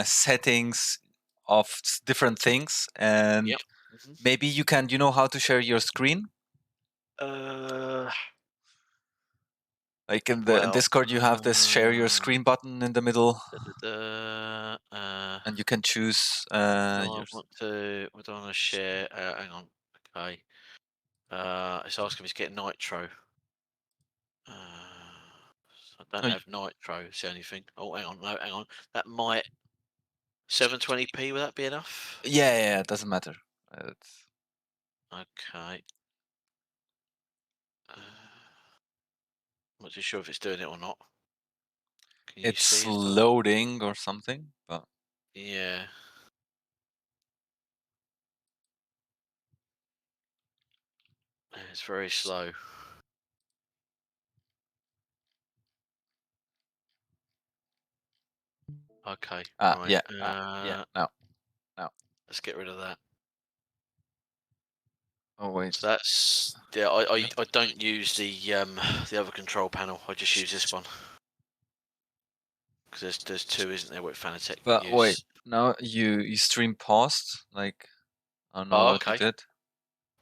settings of different things, and Yep. maybe you can, how to share your screen? Like in Discord, you have this share your screen button in the middle, and you can choose I your. want to. I don't want to share. Hang on. Okay. It's asking me to get Nitro. I don't Oh, have Nitro. It's the only thing. Oh, hang on. No, hang on. That might 720p. Would that be enough? yeah, it doesn't matter. It's Okay. I'm not too sure if it's doing it or not. Can you see it? loading or something, but Yeah. It's very slow. Okay. Right. yeah, no. Let's get rid of that. Oh wait, So that's yeah. I don't use the other control panel. I just use this one because there's two, isn't there? With Fanatec. but wait, now you stream paused, like I don't know Oh, what you okay. did.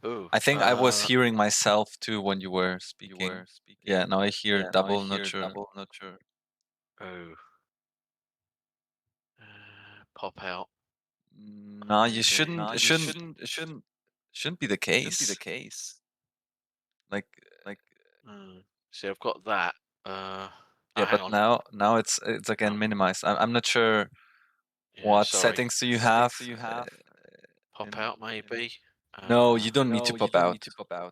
Ooh. I think I was hearing myself too when you were speaking. Yeah, now I hear double, not sure. Oh. Pop out. No, you shouldn't. Shouldn't be the case. Like, See, I've got that. yeah, Hang but on. now it's again minimized. I'm not sure Yeah, what sorry. settings do you have. Pop out maybe. No, you don't need to pop out.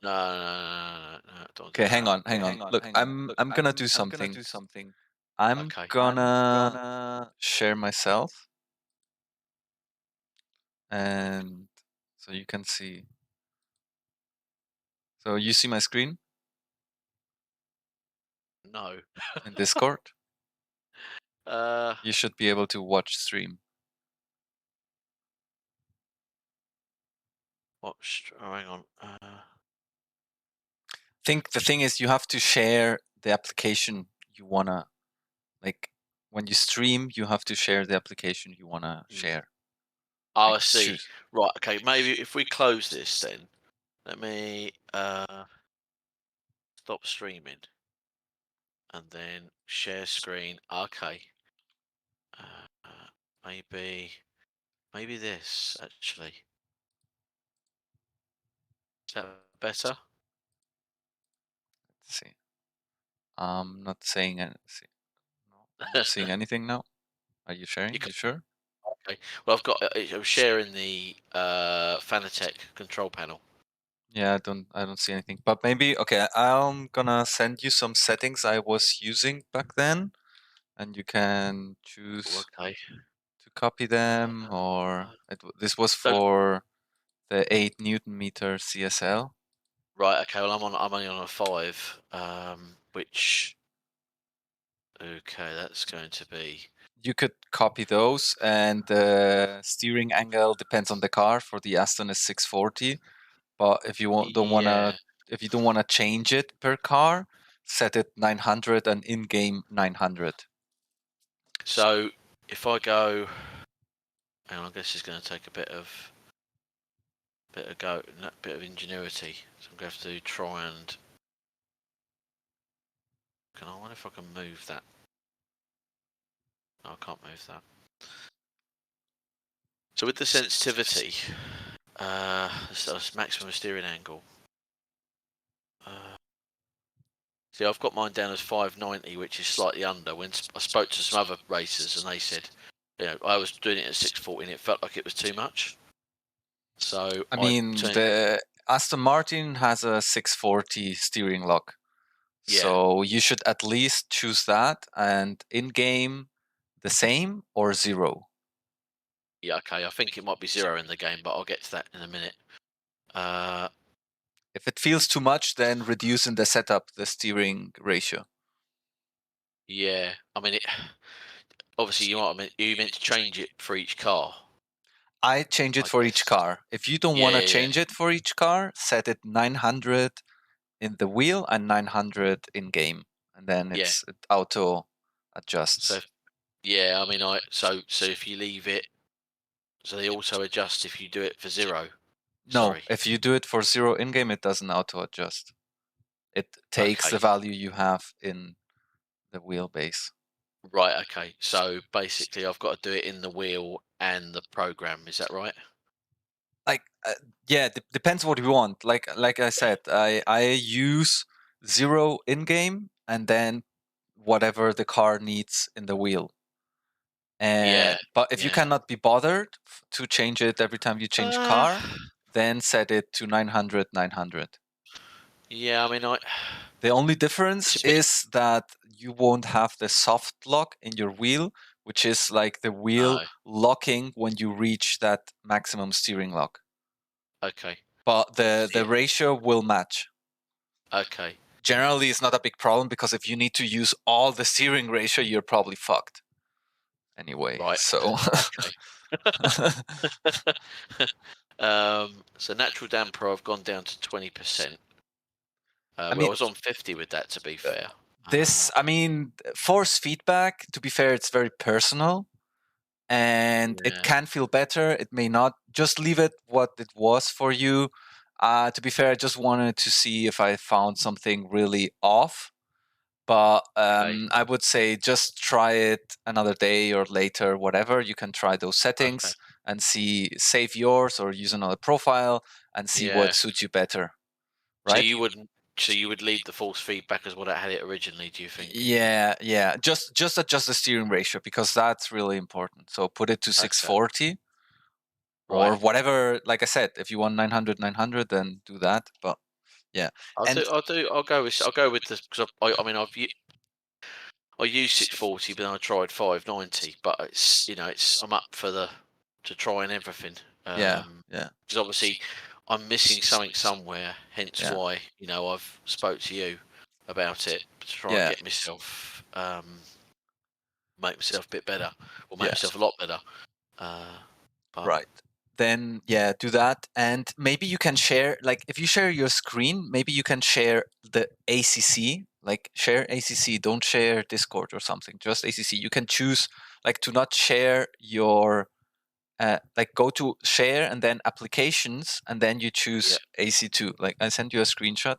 No. Don't do Okay, that. hang on. Look, I'm gonna do something. I'm Okay. gonna share myself, and so you can see. So you see my screen No. in Discord. Uh. You should be able to watch stream. What? Oh, hang on. Think the thing is you have to share the application you wanna, like, when you stream you have to share the application you wanna share. Oh, I Like, see. Right. Okay. Maybe if we close this, then let me stop streaming and then share screen. Okay. Maybe this actually. Is that better? let's see. I'm not saying anything. No, I'm not seeing anything now. Are you sharing? You sure? Okay. Well, I've got. I'm sharing the Fanatec control panel. Yeah, I don't see anything. But maybe okay, I'm gonna send you some settings I was using back then, and you can choose Okay. to copy them, or this was So for the 8 Newton meter CSL. right. Okay. Well, I'm only on a 5. Which. Okay, that's going to be. You could copy those, and the steering angle depends on the car. For the Aston is 640, but if you Yeah. if you don't wanna change it per car, set it 900 and in-game 900. So if I go, and I guess it's going to take a bit of ingenuity. So I'm going to have to try and. I wonder if I can move that. No, I can't move that. So with the sensitivity, that's maximum steering angle. See, I've got mine down as 590, which is slightly under. When I spoke to some other racers, and they said, I was doing it at 640, and it felt like it was too much. So I mean, the Aston Martin has a 640 steering lock. Yeah. So you should at least choose that, and in-game the same or 0. Yeah, okay. I think it might be 0 in the game, but I'll get to that in a minute. If it feels too much, then reduce in the setup the steering ratio. Yeah, I mean, obviously you meant to change it for each car. I change it for each car. If you don't want to change it for each car, set it 900 in the wheel and 900 in game, and then it auto adjusts. Yeah, I mean, so if you leave it, so they also adjust if you do it for 0. No, Sorry. if you do it for 0 in-game, it doesn't auto-adjust. It takes Okay. the value you have in the wheelbase. Right. Okay. So basically, I've got to do it in the wheel and the program. Is that right? Like, yeah, depends what you want. Like I Yeah. said, I use 0 in-game and then whatever the car needs in the wheel. Yeah. But if you Yeah. cannot be bothered to change it every time you change Uh, car, then set it to 900, 900. yeah. I mean, The only difference it's a bit. is that you won't have the soft lock in your wheel, which is like the wheel Oh. locking when you reach that maximum steering lock. Okay. But the Yeah. ratio will match. Okay. Generally, it's not a big problem because if you need to use all the steering ratio, you're probably fucked anyway. Right. So, Okay. So natural damper, I've gone down to 20%. I Well, I mean, was on 50 with that, to be fair. I mean, force feedback, to be fair, it's very personal and it Yeah. can feel better. It may not. Just leave it what it was for you. To be fair, I just wanted to see if I found something really off. But Okay. I would say just try it another day or later, whatever. You can try those Okay. settings and see, save yours or use another profile and see what Yeah. suits you better, So right? you wouldn't. So you would leave the force feedback as what it had it originally. Do you think? Yeah, yeah. Just adjust the steering ratio because that's really important. So put it to Okay. 640 Right. or whatever. Like I said, if you want 900, 900, then do that. But yeah, I'll and do. I'll do. I'll go with this because I mean I used 640, but then I tried 590. But it's I'm up for the to trying everything. yeah, yeah, Because obviously I'm missing something somewhere. Hence yeah, why I've spoke to you about it to try and yeah, get myself make myself a bit better or make yeah. myself a lot better. Uh, but Right. Then yeah, do that, and maybe you can share. Like, if you share your screen, maybe you can share the ACC. Like, share ACC. Don't share Discord or something. Just ACC. You can choose like to not share your like go to share and then applications and then you yeah, choose AC2. Like I sent you a screenshot.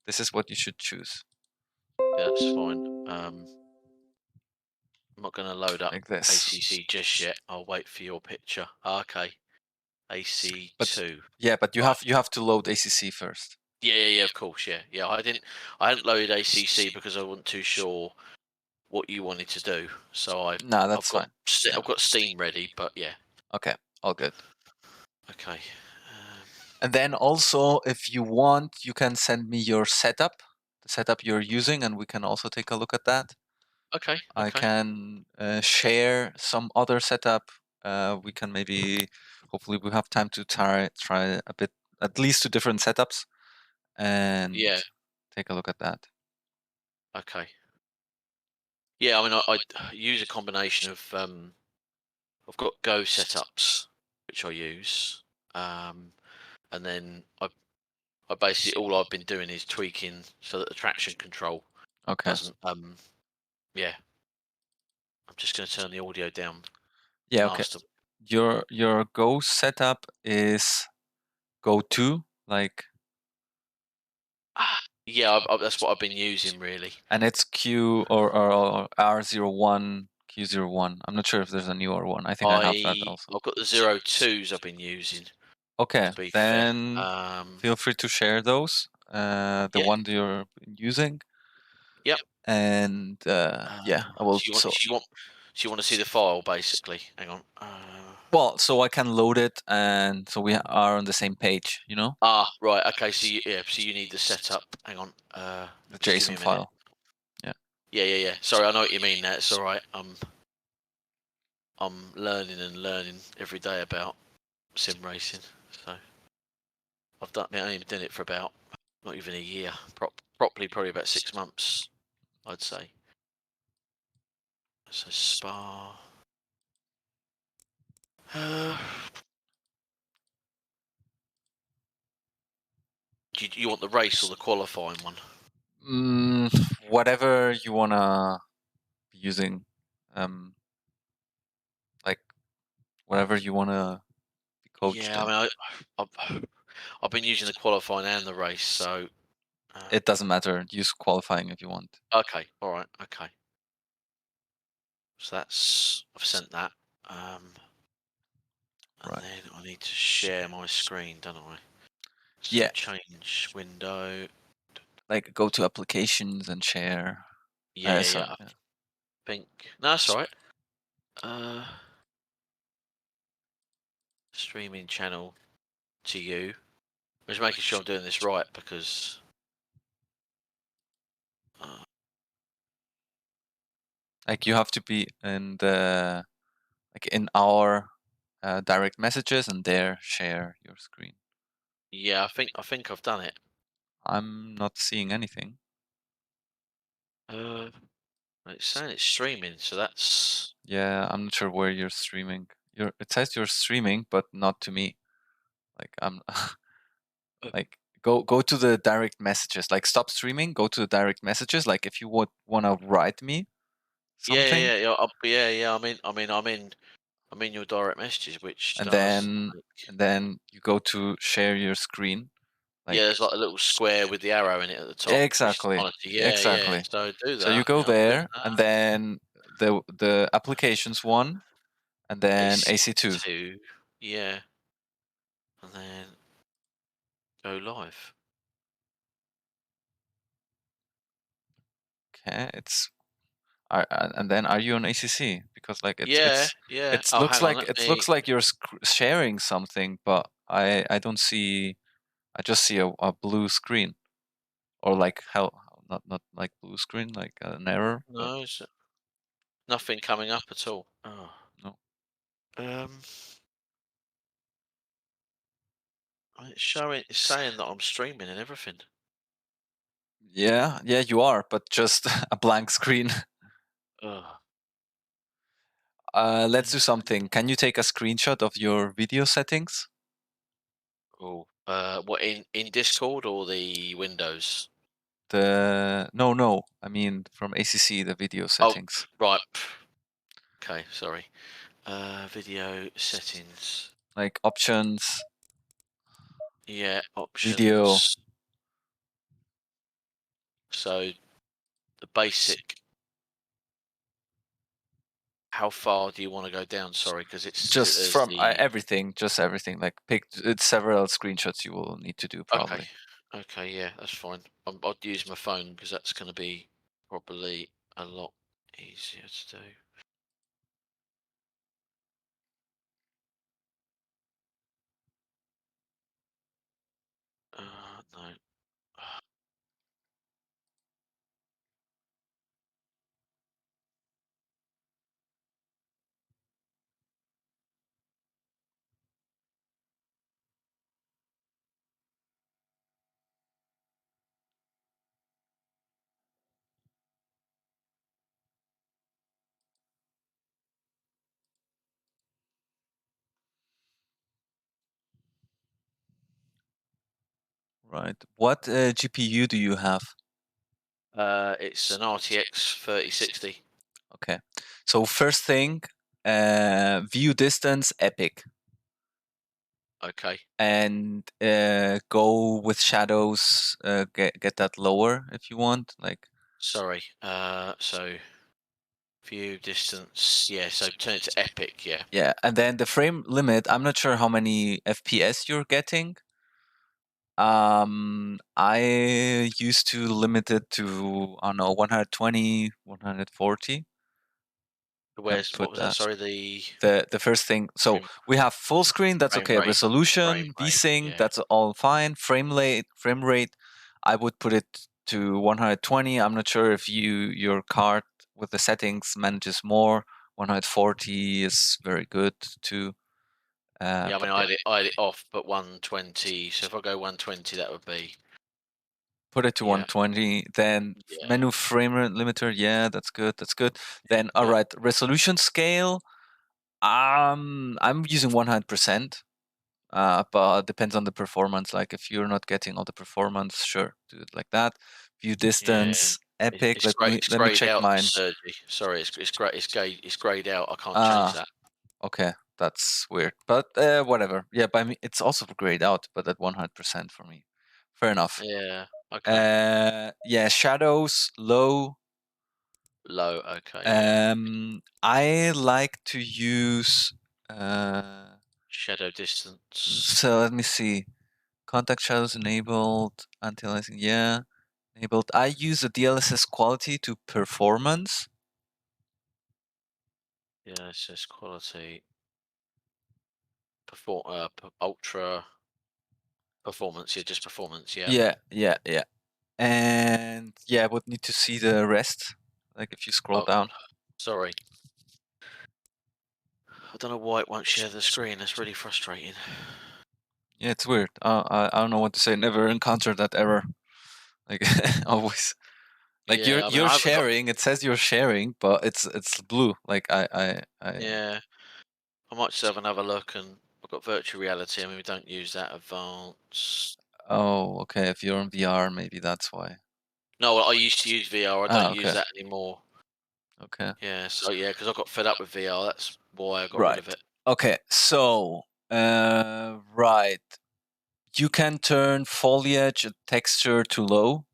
This is what you should choose. yeah, that's fine. I'm not going to load up Like this. ACC just yet. I'll wait for your picture. Okay, But AC2. yeah, but Right. you have to load ACC first. Yeah, yeah, yeah. Of course, yeah, yeah. I hadn't loaded ACC because I wasn't too sure what you wanted to do. So No, that's fine. Yeah. I've got Steam ready, but yeah. Okay. All good. Okay. And then also, if you want, you can send me your setup, the setup you're using, and we can also take a look at that. Okay. I Okay. can share some other setup. We can maybe, hopefully, we have time to try a bit, at least two different setups, and Yeah. take a look at that. Okay. Yeah. I mean, I use a combination of I've got Go setups which I use, and then I basically all I've been doing is tweaking so that the traction control Okay. doesn't. Yeah. I'm just going to turn the audio down Yeah. Okay. master. Your Go setup is Go two, like, Yeah, that's what I've been using really. and it's Q or R01 Q01. I'm not sure if there's a newer one. I think I have that also. I've got the 02s I've been using. Okay, To be fair, then feel free to share those, the yeah, one that you're using, yep. and yeah, I will. So you want to see the file basically? Hang on. Well, so I can load it, and so we are on the same page. You know, Right. Okay. So you need the setup. Hang on. the Just give me JSON a minute. file. Yeah. Yeah, yeah, yeah. Sorry, I know what you mean. That's all right. I'm learning and learning every day about sim racing. So I only done it for about not even a year. Properly, probably about 6 months, I'd say. So Spa. Uh, you want the race or the qualifying one? Whatever you wanna be using. Um, whatever you want to be coached Yeah, I in. mean, I've been using the qualifying and the race, so It doesn't matter. Use qualifying if you want. okay, all right, okay. So I've sent that, and Right. then I need to share my screen, don't I? So Yeah, change window. like go to applications and share. Yeah, yeah, yeah. Sorry. I Yeah. think no, that's all right. Uh, Streaming channel to you. I'm just making sure I'm doing this right because uh, Like you have to be in the like in our direct messages and there share your screen. yeah, I think I've done it. I'm not seeing anything. Uh, it's saying it's streaming, so that's Yeah, I'm not sure where you're streaming. It says you're streaming, but not to me. Like I'm uh, like go to the direct messages. Like stop streaming, go to the direct messages. Like if you would want to write me something, yeah, yeah. I'm in your direct messages, which and does then like, and then you go to share your screen. yeah. Like There's like a little square with the arrow in it at the top, which is exactly, honestly, yeah, yeah. exactly. So do So you that. go Yeah, I'm doing there, that. and then the applications one, and then AC2. AC2, yeah, and then go live. Okay, and then are you on ACC? Because like Yeah, yeah. it Oh, looks hang on, like let it me. looks like you're sharing something, but I don't see. I just see a blue screen, or like hell, not like blue screen, like an error, but No, it's nothing coming up at all. Oh. no. Um, it's saying that I'm streaming and everything. Yeah, yeah, you are, but just a blank screen. Oh, Let's do something. Can you take a screenshot of your video settings? oh. What in Discord or the Windows? No, I mean from ACC, the video Oh, settings, right. Okay, sorry. Video settings. like options, Yeah, video. options. So the basic. How far do you want to go down? Sorry, because Just there's from the. everything, just everything. Like pick it's several screenshots you will need to do Okay, probably. okay, yeah, that's fine. I'd use my phone because that's going to be probably a lot easier to do. No. Right. What GPU do you have? It's an RTX 3060. Okay. So first thing, view distance epic, Okay, and go with shadows. Get that lower if you want. Like sorry. So view distance. Yeah, so turn it to epic. Yeah. yeah, and then the frame limit. I'm not sure how many FPS you're getting. I used to limit it to I don't know 120, 140. You can What put was that? that. Sorry, the The first thing. So frame, we have full screen. That's frame okay. rate. Frame Resolution, rate. VSync. Yeah. That's all fine. Frame rate. I would put it to 120. I'm not sure if your card with the settings manages more. 140 is very good too. Yeah, I But mean, yeah, I had it off, but 120. So if I go 120, that would be put it to yeah, 120. Then yeah, menu frame rate limiter. Yeah, that's good. That's good. Then all yeah, right, resolution scale. I'm using 100%. But depends on the performance. Like if you're not getting all the performance, sure, do it like that. View yeah. distance, epic. It's great. It's Let me grayed check out, mine. Sergi. Sorry, it's great. It's grayed out. I can't change Ah, that. okay. that's weird. But whatever. Yeah, by me, it's also grayed out, but at 100% for me. Fair enough. Yeah. Okay. Yeah, shadows low. Low. Okay. Yeah. I like to use. Shadow distance. So let me see. Contact shadows enabled. Anti-aliasing, yeah, enabled. I use a DLSS quality to performance. Yeah. It says quality. Ultra performance. Yeah. Just performance. Yeah. Yeah, yeah, yeah. And yeah, I would need to see the rest. Like if you scroll Oh, down. sorry. I don't know why it won't share the screen. That's really frustrating. Yeah, it's weird. I don't know what to say. Never encountered that error. Like always. Like Yeah. I mean, you're I haven't got. sharing. It says you're sharing, but it's blue. Like I. Yeah. I might just have another look, and I've got virtual reality. I mean, we don't use that advanced. Oh, okay. If you're in VR, maybe that's why. No, I used to use VR. I don't Ah, use okay. that anymore. Okay. Yeah. So yeah, because I got fed up with VR. That's why I got rid of Right. it. Okay. So, right. You can turn foliage and texture to low.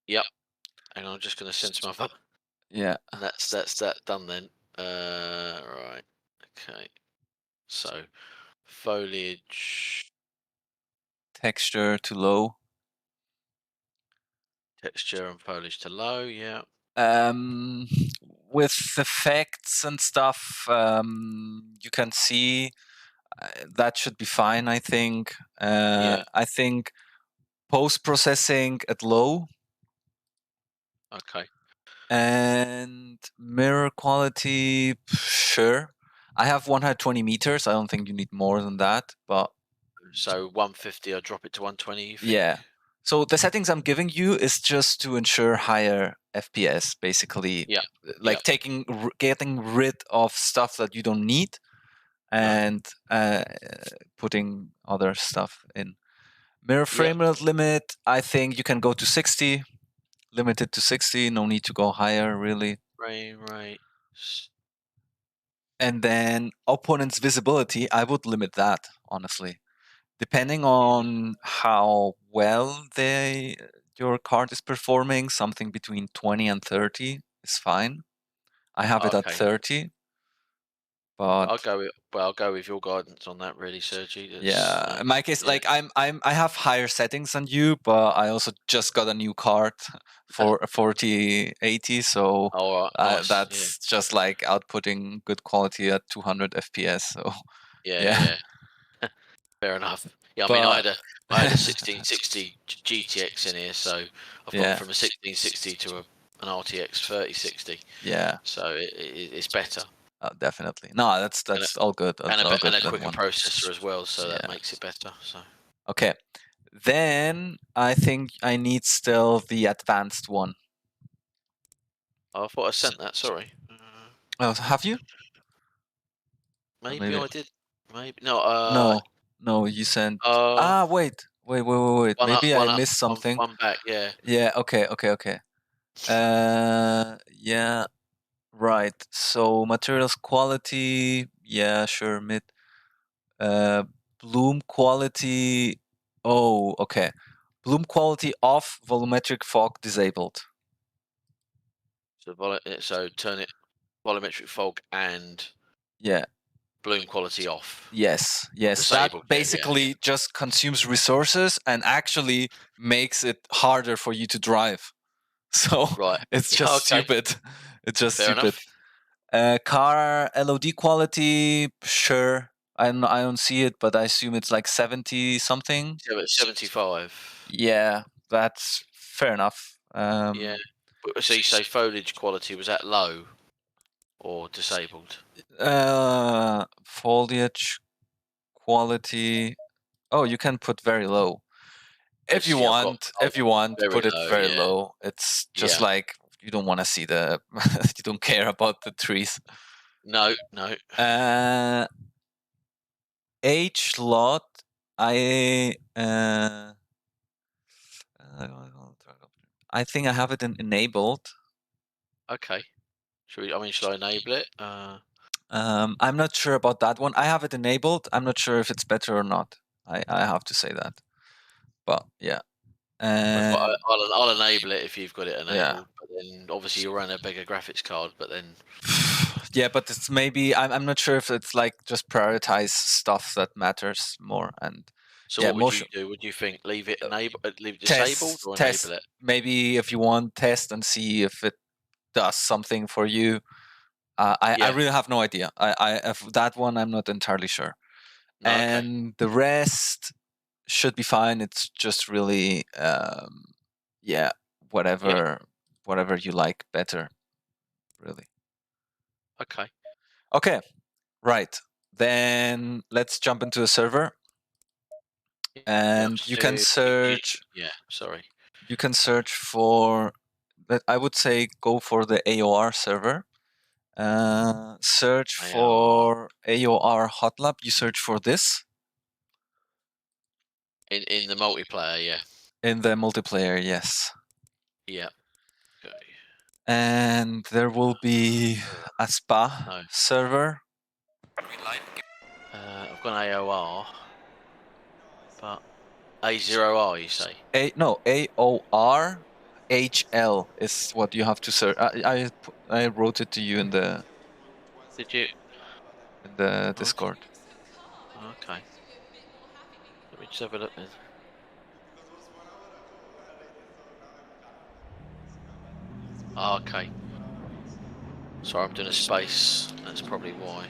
Yep. Hang on, I'm just going to send some other. Yeah. And that's that done then. Right. Okay. So foliage, Texture to low. texture, and foliage to low. Yeah. Um, with effects and stuff, you can see that should be fine. I think. Yeah. I think post processing at low. Okay. And mirror quality, sure. I have 120 meters. I don't think you need more than that, but So 150. I drop it to 120. You think? yeah. So the settings I'm giving you is just to ensure higher FPS, basically, Yeah. Yeah. like getting rid of stuff that you don't need No. and putting other stuff in. Mirror Yeah. frame rate limit, I think you can go to 60, limited to 60. No need to go higher, really. Frame rate. And then opponent's visibility, I would limit that, honestly. Depending Yeah. on how well your card is performing, something between 20 and 30 is fine. I have it at Okay. 30, I'll but go with. Well, I'll go with your guidance on that, really, Sergi. That's yeah, in my case, yeah. like I have higher settings than you, but I also just got a new card for a 4080, so All right. Nice. Yeah. that's just like outputting good quality at 200 FPS. So Yeah. yeah, Yeah. Fair enough. Yeah, I mean, but I had a 1660 GTX in here, so I've gone yeah, from a 1660 to an RTX 3060. yeah. So it's better Definitely. No, and a, that's all good. That's all and good. a That quicker one. processor as well, so that Yeah. makes it better. So Okay. Then I think I need still the advanced one. oh, I thought I sent that. Sorry. Oh, have you? Or Maybe maybe I did. Maybe no. no, no. You sent. Uh, Ah, wait. one up, Maybe I one up, missed something. one back. Yeah. Yeah. Okay. Yeah. Right. So materials quality. Yeah, sure. Mid. Uh, bloom quality. Oh, okay. Bloom quality off. Volumetric fog disabled. So so turn it volumetric fog and Yeah. bloom quality off. Yes. That Disabled. Yeah. Yeah. Yeah. basically just consumes resources and actually makes it harder for you to drive. So Right. it's Yeah. just Okay. stupid. It's just Fair stupid. enough. Car LOD quality, sure. I don't see it, but I assume it's like 70 something. 75. Yeah, that's fair enough. Yeah. So you say foliage quality was at low or disabled? Foliage quality. Oh, you can put very low. See, If you want, very put it low. very Yeah. low. It's just Yeah. like you don't want to see the, you don't care about the trees. No. No. Uh, H lot. I I think I have it enabled. Okay. Should I enable it? I'm not sure about that one. I have it enabled. I'm not sure if it's better or not. I have to say that. But yeah. But And I'll enable it if you've got it yeah. enabled. But then obviously you'll run a bigger graphics card. But then Yeah, but it's maybe I'm not sure if it's like just prioritize stuff that matters more. And so yeah, what would you motion do? Would you think leave it leave it disabled test or enable test it? maybe if you want test and see if it does something for you. I Yeah. really have no idea. If that one I'm not entirely sure. No. Okay. And the rest should be fine. It's just really yeah, Yeah. whatever you like better, really. Okay. Okay, right. Then let's jump into a server, Yeah. and So yeah. Sorry. you can search for I would say go for the AOR server. Search AR for AOR Hotlab. You search for this in the multiplayer. Yeah. in the multiplayer, yes. Yeah. Okay. And there will be a spa No. server. I've got an AOR, but A0R. You say? AOR HL is what you have to search. I wrote it to you in Did you? the Okay. Discord. Okay. Let me just have a look then. Okay. Sorry, I'm doing a space. That's probably why.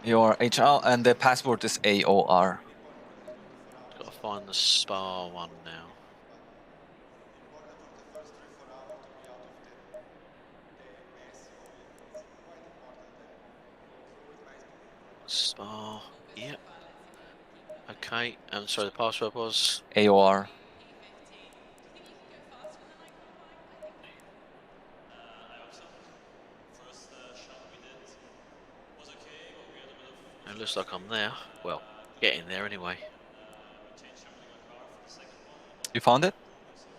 Your HL and the password is AOR. Got to find the spa one now. Spa. Yep. Okay. And sorry, the password was. AOR. It looks like I'm there. Well, getting there anyway. You found it?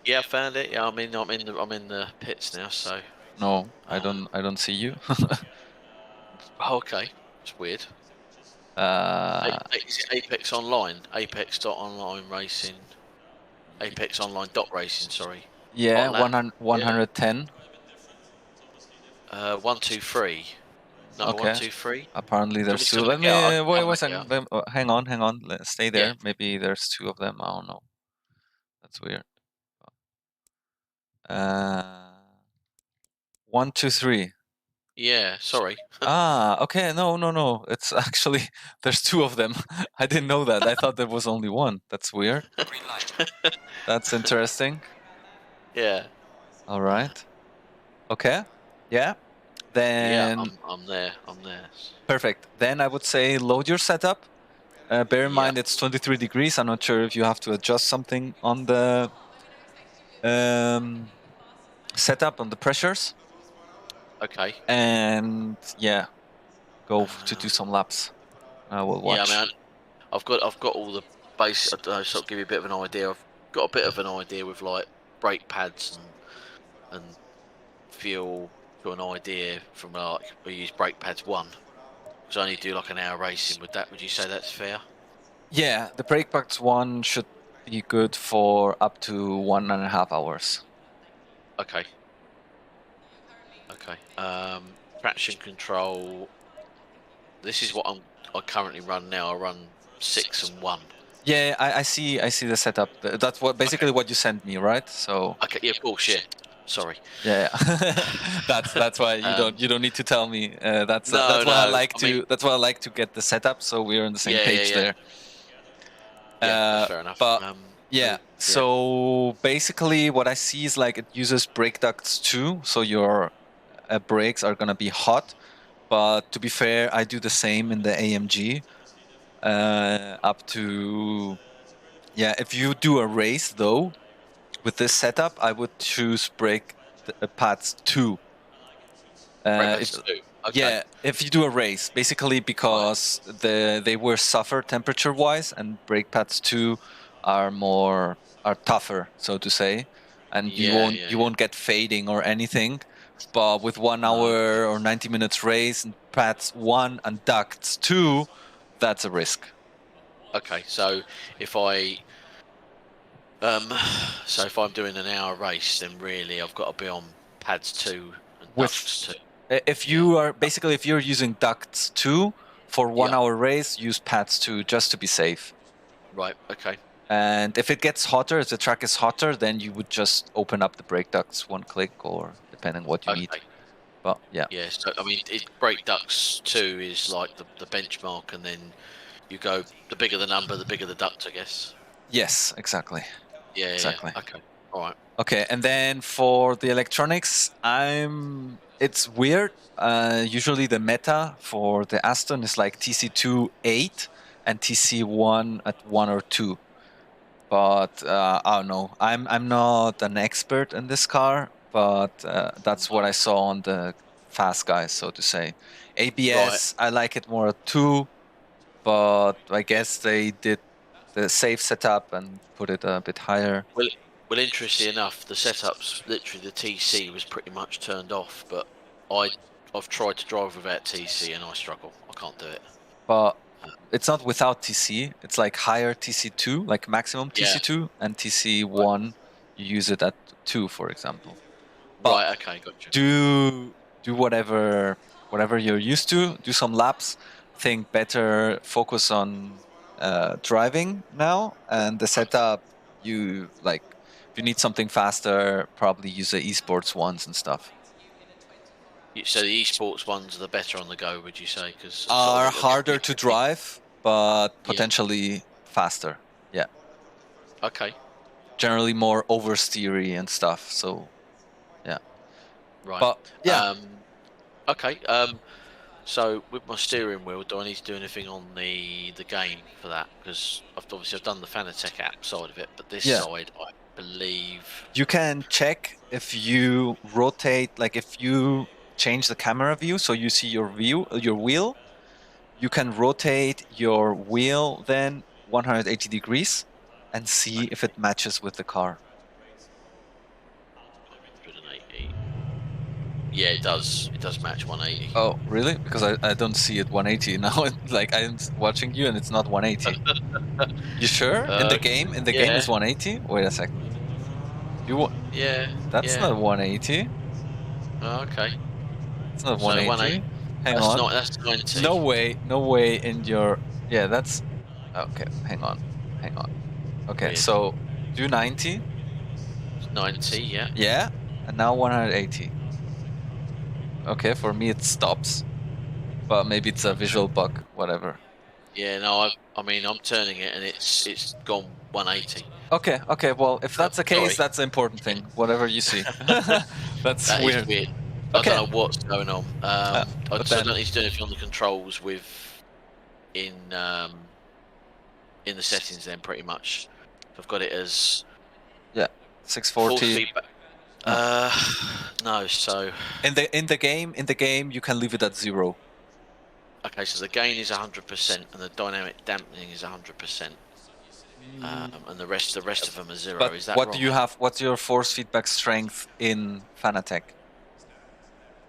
Yeah, I found it. Yeah, I'm in the pits now. So. No, Uh, I don't see you. okay. It's weird. uh, Is it Apex Online? Apex.online racing. Apex Online dot racing. Sorry. yeah, Hot lap. Yeah. 110. 123. Number one, Okay. two, three. Apparently Do you want there's me two. to Let look me out? I can wait come a back out. second. Hang on. Stay Yeah. there. Maybe there's two of them. I don't know. That's weird. 1, 2, 3. Yeah. Sorry. Okay. No. It's actually there's two of them. I didn't know that. I thought there was only one. That's weird. That's interesting. Yeah. All right. Okay. Yeah. Yeah. Then I'm there. I'm there. perfect. Then I would say load your setup. Bear in Yeah. mind it's 23 degrees. I'm not sure if you have to adjust something on the um, setup on the pressures. Okay. And yeah, to do Um, some laps. I will yeah. I watch. mean, I've got all the base. I don't know, sort of give you a bit of an idea. I've got a bit of an idea with like brake pads and feel to an idea from like we use brake pads one. Because I only do like an hour racing. Would you say that's fair? Yeah, the brake packs one should be good for up to 1.5 hours. Okay. Okay. Traction control. This is what I currently run now. I run 6 and 1. Yeah, I see the setup. That's what Okay. basically what you sent me, right? So Okay. Yeah. Of course. Yeah. Sorry. yeah, that's why um. you don't need to tell me. No. That's why No. I mean. that's why I like to get the setup so we're on the same Yeah. Yeah. page Yeah. there. Yeah. That's Uh, fair enough. but yeah, Yeah. so basically what I see is like it uses brake ducts too, so your brakes are gonna be hot. But to be fair, I do the same in the AMG. Up to yeah, if you do a race though with this setup, I would choose brake pads 2. Brake If pads too. Okay. Yeah, if you do a race, basically Right. because they were suffer temperature wise, and brake pads 2 are tougher, so to say, and Yeah. Yeah. you Yeah. won't get fading or anything. But with one Okay. hour or 90 minutes race, pads 1 and ducts 2, that's a risk. Okay, so if I so if I'm doing an hour race, then really I've got to be on pads 2 and With ducts 2. if Yeah. you are basically if you're using ducts 2 for 1 Yeah. hour race, use pads 2 just to be safe. Right. Okay. And if it gets hotter, if the track is hotter, then you would just open up the brake ducts one click, or depending what you need. Okay. But yeah. Yeah. So I mean, brake ducts 2 is like the benchmark, and then you go the bigger the number, the bigger the duct, I guess. Yes, exactly. Yeah. Yeah. Exactly. Okay. All right. Okay, and then for the electronics, it's weird. Usually the meta for the Aston is like TC2 8 and TC1 at 1 or 2. But I don't know. I'm not an expert in this car, but that's what I saw on the fast guys, so to say. Right. ABS, I like it more at 2, but I guess they did the safe setup and put it a bit higher. Well, interestingly enough, the setups, literally the TC was pretty much turned off, but I, I've tried to drive without TC and I struggle. I can't do it. But it's not without TC. It's like higher TC2, like maximum Yeah. TC2, and Right. TC1 you use it at 2, for example. But Right. Okay. Gotcha. do whatever you're used to. Do some laps. Think better. Focus on driving now, and the setup. You like if you need something faster, probably use the esports ones and stuff. So the esports ones are the better on the go, would you say? Because sort of Are a bit harder to tricky. drive, but Yeah. potentially faster. Yeah. Okay. Generally more oversteery and stuff. So yeah, Right. but yeah, Okay. So with my steering wheel, do I need to do anything on the game for that? Because I've done the Fanatec app side of it, but this yeah. side, I believe. You can check if you rotate, like if you change the camera view, so you see your wheel. You can rotate your wheel then 180 degrees and see if Okay. it matches with the car. 180. Yeah, it does. It does match 180. Oh, really? Because I don't see it 180 now. Like I'm watching you and it's not 180. You sure? In the Uh, game? In the game yeah, is 180? Wait a second. You wa- yeah, That's yeah. not 180. Okay. It's not So 180. 180. Hang on. That's 90. No way. No way in your. Yeah, that's. Okay, hang on. Hang on. Okay, Weird. so do 90. 90. Yeah. Yeah, and now 180. Okay, for me it stops. But maybe it's a Okay. visual bug, whatever. Yeah. No, I mean, I'm turning it and it's gone 180. Okay, well, if that's the case, Sorry. that's the important thing. Whatever you see. That's That is weird. weird. I don't Okay, know what's going on. but So I then. don't need to do anything on the controls with in the settings. Then pretty much, I've got it as Yeah, force 640. feedback. Oh. No. So In the game, you can leave it at 0. okay, so the gain is 100% and the dynamic dampening is 100%, and the rest of them are 0. But Is that what do right? you have? What's your force feedback strength in Fanatec?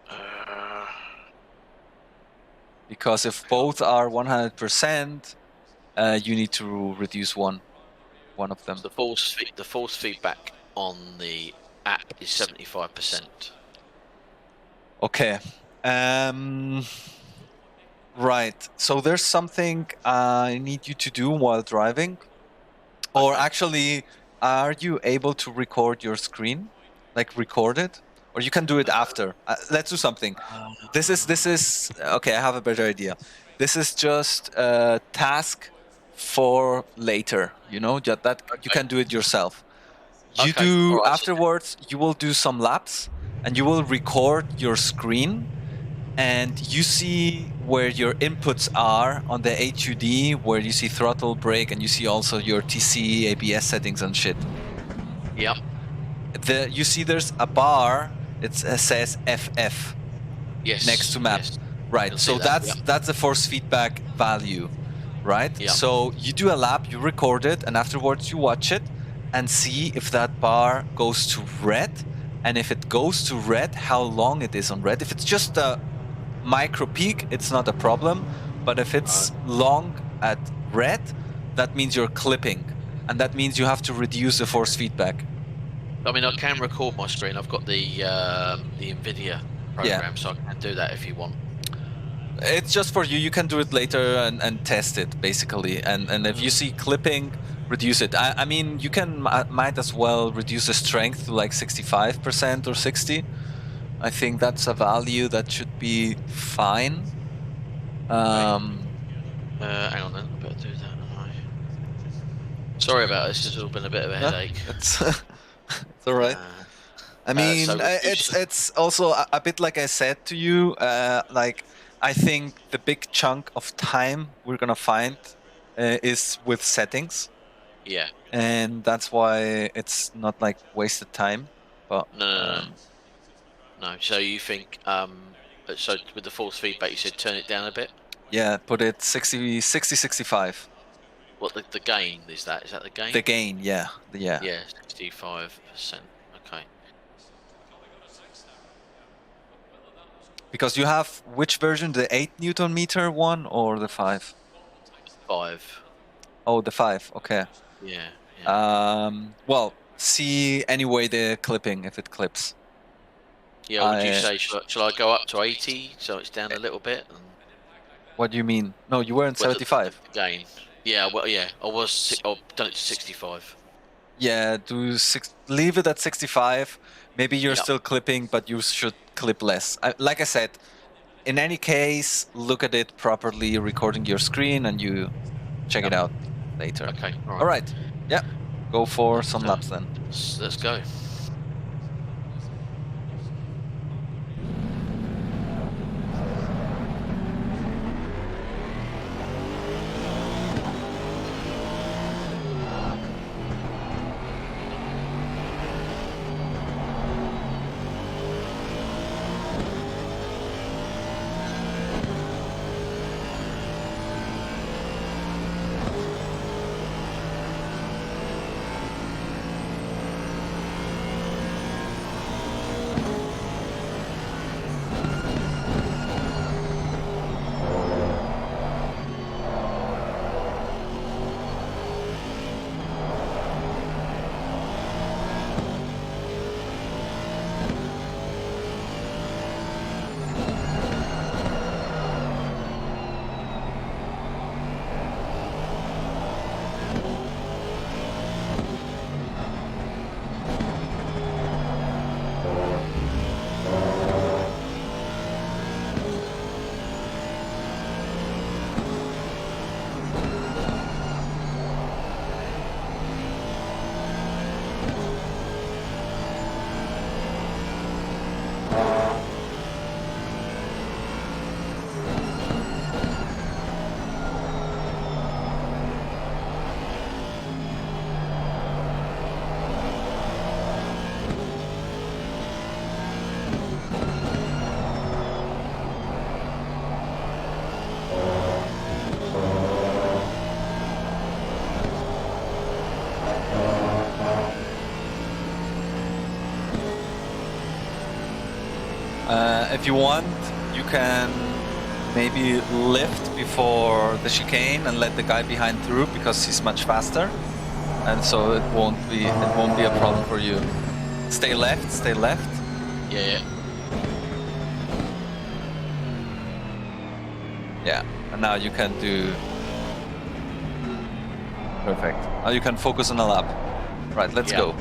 Uh, Because if both are 100%, you need to reduce one of them. so the force feedback on the app is 75%. Okay. Right. So there's something I need you to do while driving. Or Okay. actually, are you able to record your screen? Like record it? Or you can do it after. Let's do something. This is okay, I have a better idea. This is just a task for later, that you Okay. can do it yourself. You Okay. All do right. afterwards, you will do some laps and you will record your screen and you see where your inputs are on the HUD, where you see throttle, brake, and you see also your TC, ABS settings and shit. Yep. You see there's a bar, it says FF next Yes. to map. Yes. I Right. can see So that. Yep. that's a force feedback value, right? Yep. So you do a lap, you record it, and afterwards you watch it and see if that bar goes to red. And if it goes to red, how long it is on red. If it's just a micro peak, it's not a problem. But if it's long at red, that means you're clipping, and that means you have to reduce the force feedback. I mean, I can record my screen. I've got the NVIDIA Yeah, program, so I can do that if you want. it's just for you. You can do it later and test it basically. And if you see clipping, reduce it. I mean, you can might as well reduce the strength to like 65% or 60. I think that's a value that should be fine. Okay. Um, Hang on then. I better do that. Don't I? Sorry about this. It's all been a bit of a no, headache. it's it's all right. Uh, I so mean, reduce. it's also a bit like I said to you. Like I think the big chunk of time we're gonna find is with settings, Yeah. and that's why it's not like wasted time. But No, no, no, no. So you think so with the force feedback, you said turn it down a bit. yeah, put it 60, 65. What the gain is that? Is that the gain? The gain, yeah, yeah. Yeah, 65%. Okay. Because you have which version, the 8 Newton meter one or the 5? 5. Oh, the 5. Okay. Yeah, yeah. Well, see anyway the clipping if it clips. Yeah, would you say shall I go up to 80 so it's down a little bit? And What do you mean? No, you were in whether the 75. gain. Yeah, well, yeah, I've done it to 65. Yeah, leave it at 65. Maybe you're Yep, still clipping, but you should clip less. Like I said, in any case, look at it properly, recording your screen, and you check it yep. out later. Okay, all All right. right. Yeah. Go for some laps then. Let's go. If you want, you can maybe lift before the chicane and let the guy behind through because he's much faster, and so it won't be a problem for you. Stay left, stay left. Yeah, yeah. Yeah, and now you can do perfect. Now you can focus on a lap. Right, let's Yeah. go.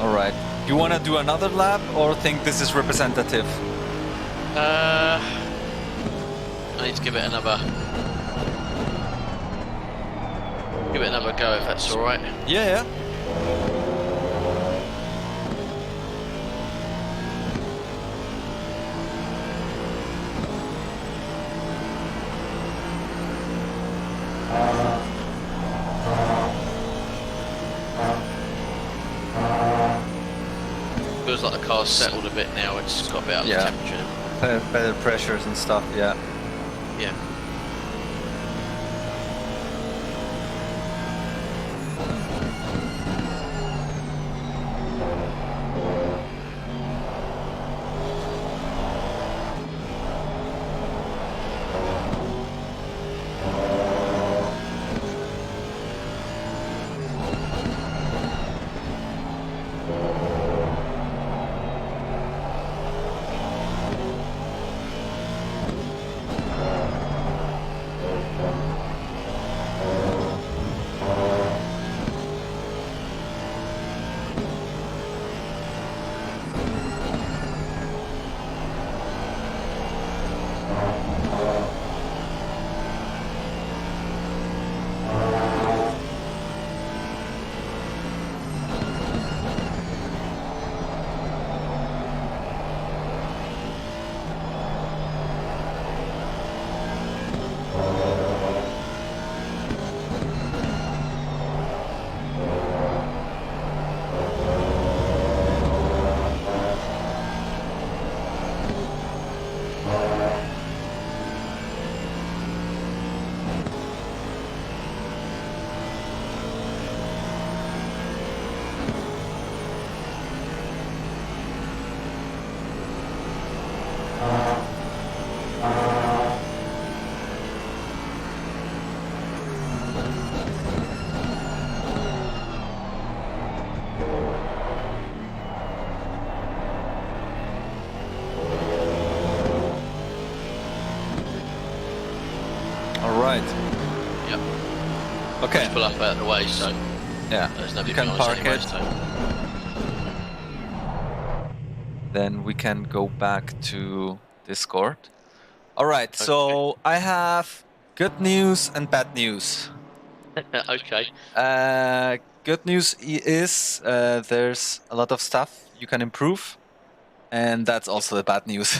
All right. Do you want to do another lap or think this is representative? I need to give it another go if that's all right. Yeah. Feels like the car's settled a bit now. It's got a bit of Yeah. temperature. Better pressures and stuff. Yeah. Yeah. All right. Yep. Okay. Just pull up out of the way, so Yeah. there's nobody You can behind us park anyway. it. So. Then we can go back to Discord. All right. So I have good news and bad news. Okay. Good news is there's a lot of stuff you can improve. And that's also the bad news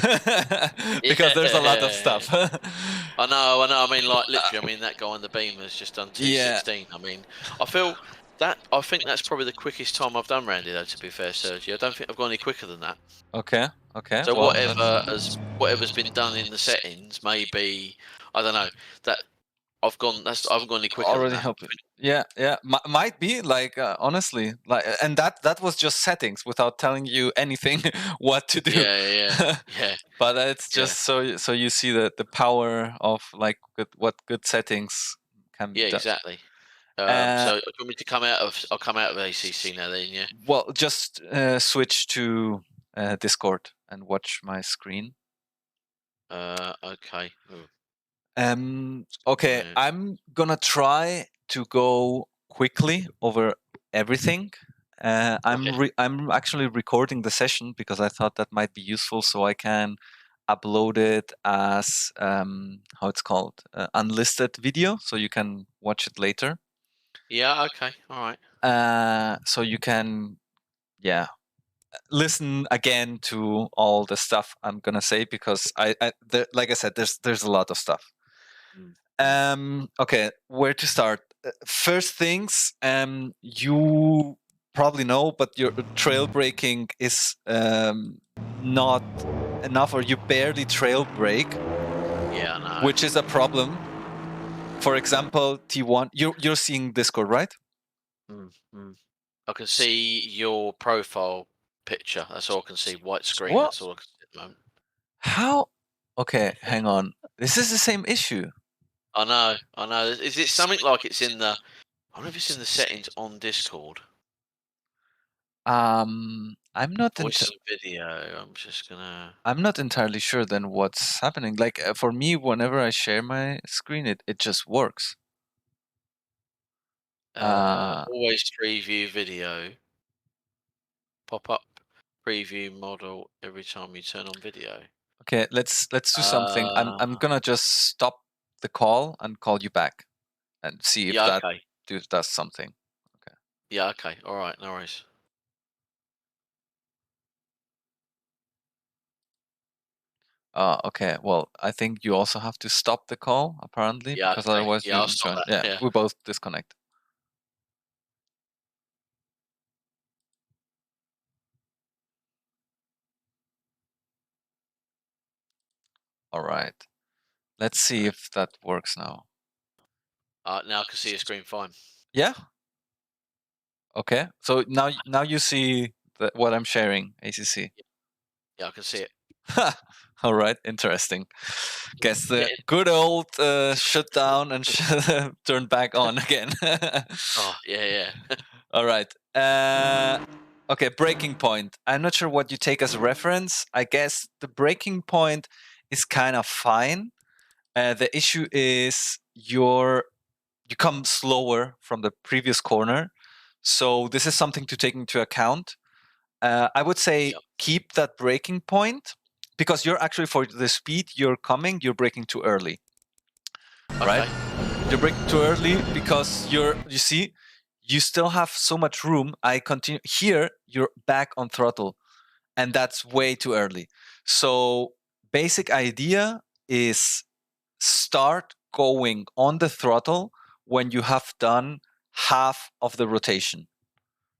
because there's a lot of stuff. I know. I mean, like literally, I mean that guy on the beam has just done Yeah. T16. I mean, I think that's probably the quickest time I've done Randy, though. To be fair, Sergio, I don't think I've gone any quicker than that. Okay. So Well, whatever's been done in the settings, maybe I don't know that I haven't gone any quicker than already that. helping. Yeah. Might be like honestly, like, and that was just settings without telling you anything what to do. Yeah. But it's Yeah. just so you see the power of like what good settings can be Yeah, done. exactly. Uh, So do you want me to come out of? I'll come out of ACC now, then. Yeah. Well, just switch to Discord and watch my screen. Okay. Ooh, Okay, yeah. I'm gonna try to go quickly over everything. Okay. I'm actually recording the session because I thought that might be useful, so I can upload it as how it's called unlisted video, so you can watch it later. Yeah. Okay. All right. So you can yeah, listen again to all the stuff I'm gonna say, because like I said, there's a lot of stuff. Okay, where to start? First things, you probably know, but your trail breaking is not enough, or you barely trail break, Yeah, I know. which is a problem. For example, T1, you're seeing Discord, right? Mm, mm. I can see your profile picture. That's all I can see. White screen. What? That's all I can see at the moment. How? Okay, hang on. This is the same issue. I know. I know. Is it something like it's in the? I wonder if it's in the settings on Discord. I'm not Voice and video. I'm just gonna. I'm not entirely sure then what's happening. Like for me, whenever I share my screen, it just works. Always preview video. Pop up preview model every time you turn on video. Okay, let's do something. I'm Uh, gonna just stop the call and call you back and see if yeah. that Okay. does something. Okay. Yeah. Okay. All right. No worries. Okay. Well, I think you also have to stop the call apparently, Yeah. because Okay. otherwise Yeah. you I'll stop join. that. Yeah, Yeah. we both disconnect. All right. Let's see Okay. if that works now. Now I can see your screen fine. Yeah. Okay. So now you see what I'm sharing, ACC. Yeah, I can see it. All right, interesting. Guess Yeah. the good old shut down and turn back on again. Oh, yeah. Yeah. All right. Okay, breaking point. I'm not sure what you take as a reference. I guess the breaking point is kind of fine. The issue is you come slower from the previous corner. So this is something to take into account. I would say Yeah. keep that breaking point, because you're actually, for the speed you're coming, you're braking too early, right? Okay. You're braking too early because you see, you still have so much room. I continue here, you're back on throttle, and that's way too early. So basic idea is start going on the throttle when you have done half of the rotation,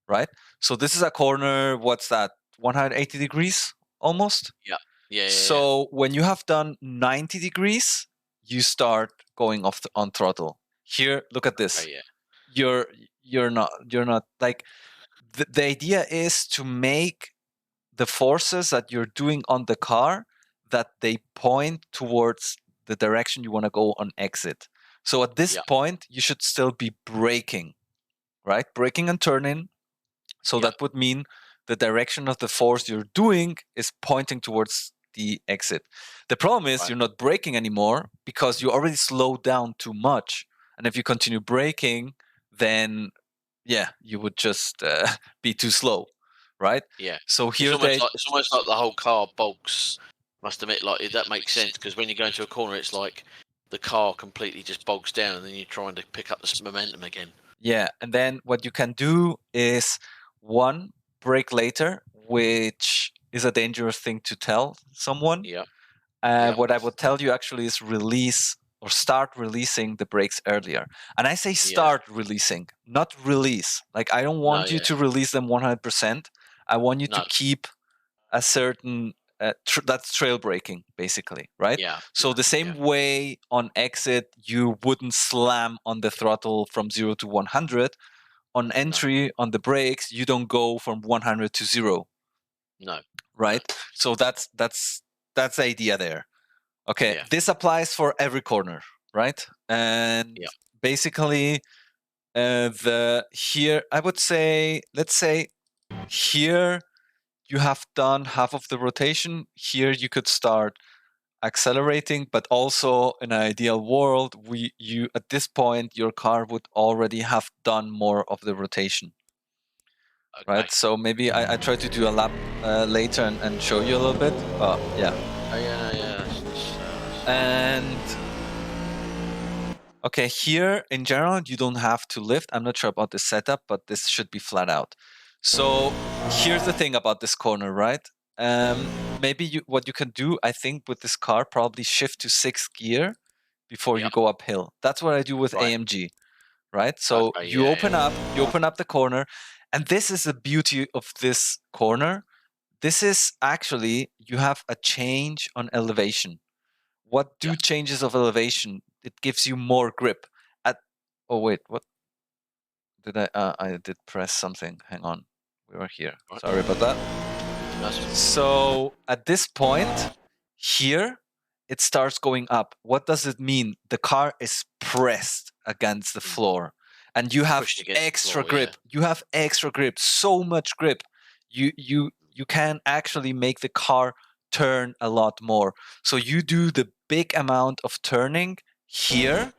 right? So this is a corner, what's that, 180 degrees almost? Yeah. Yeah. So when you have done 90 degrees, you start going off on throttle. Here, look at Okay. this. Yeah. You're you're not like, the idea is to make the forces that you're doing on the car, that they point towards the direction you want to go on exit. So at this Yeah. point, you should still be braking, right? Braking and turning. So Yeah. that would mean the direction of the force you're doing is pointing towards the exit. The problem is Right. you're not braking anymore because you already slowed down too much. And if you continue braking, then yeah, you would just be too slow, right? Yeah. So It's here almost they, like the whole car bogs. Must admit, like that makes sense because when you go into a corner, it's like the car completely just bogs down, and then you're trying to pick up the momentum again. yeah, and then what you can do is, one, brake later, which is a dangerous thing to tell someone. Yeah. Yeah. What I would tell you actually is release, or start releasing the brakes earlier. And I say Yeah. start releasing, not release. Like, I don't No. want you Yeah. to release them 100%. I want you to No. keep a certain, that's trail braking, basically, right? Yeah. So the same Yeah. way on exit, you wouldn't slam on the throttle from 0 to 100. On No. entry, on the brakes, you don't go from 100 to 0, No. No. right? So that's the idea there. Okay, Yeah. this applies for every corner, right? And Yeah. basically, the here I would say, let's say here you have done half of the rotation. Here you could start accelerating, but also in an ideal world, you at this point your car would already have done more of the rotation, Okay. right? So maybe I try to do a lap later and show you a little bit, but yeah. Oh yeah. No. Yeah. That's fine. And okay, here in general, you don't have to lift. I'm not sure about the setup, but this should be flat out. So here's the thing about this corner, right? Maybe what you can do, I think, with this car, probably shift to 6th gear before you Yep. go uphill. That's what I do with Right. AMG, right? So Okay. you Yeah. open up the corner, and this is the beauty of this corner. This is actually, you have a change on elevation. What Yeah. do changes of elevation? It gives you more grip. At Oh wait, what did I did press something. Hang on. We were here. Right. Sorry about that. That's So at this point here, it starts going up. What does it mean? The car is pressed against the floor, and you have pushed against the extra floor. Yeah. grip. You have extra grip, so much grip. You can actually make the car turn a lot more. So you do the big amount of turning here, Yep.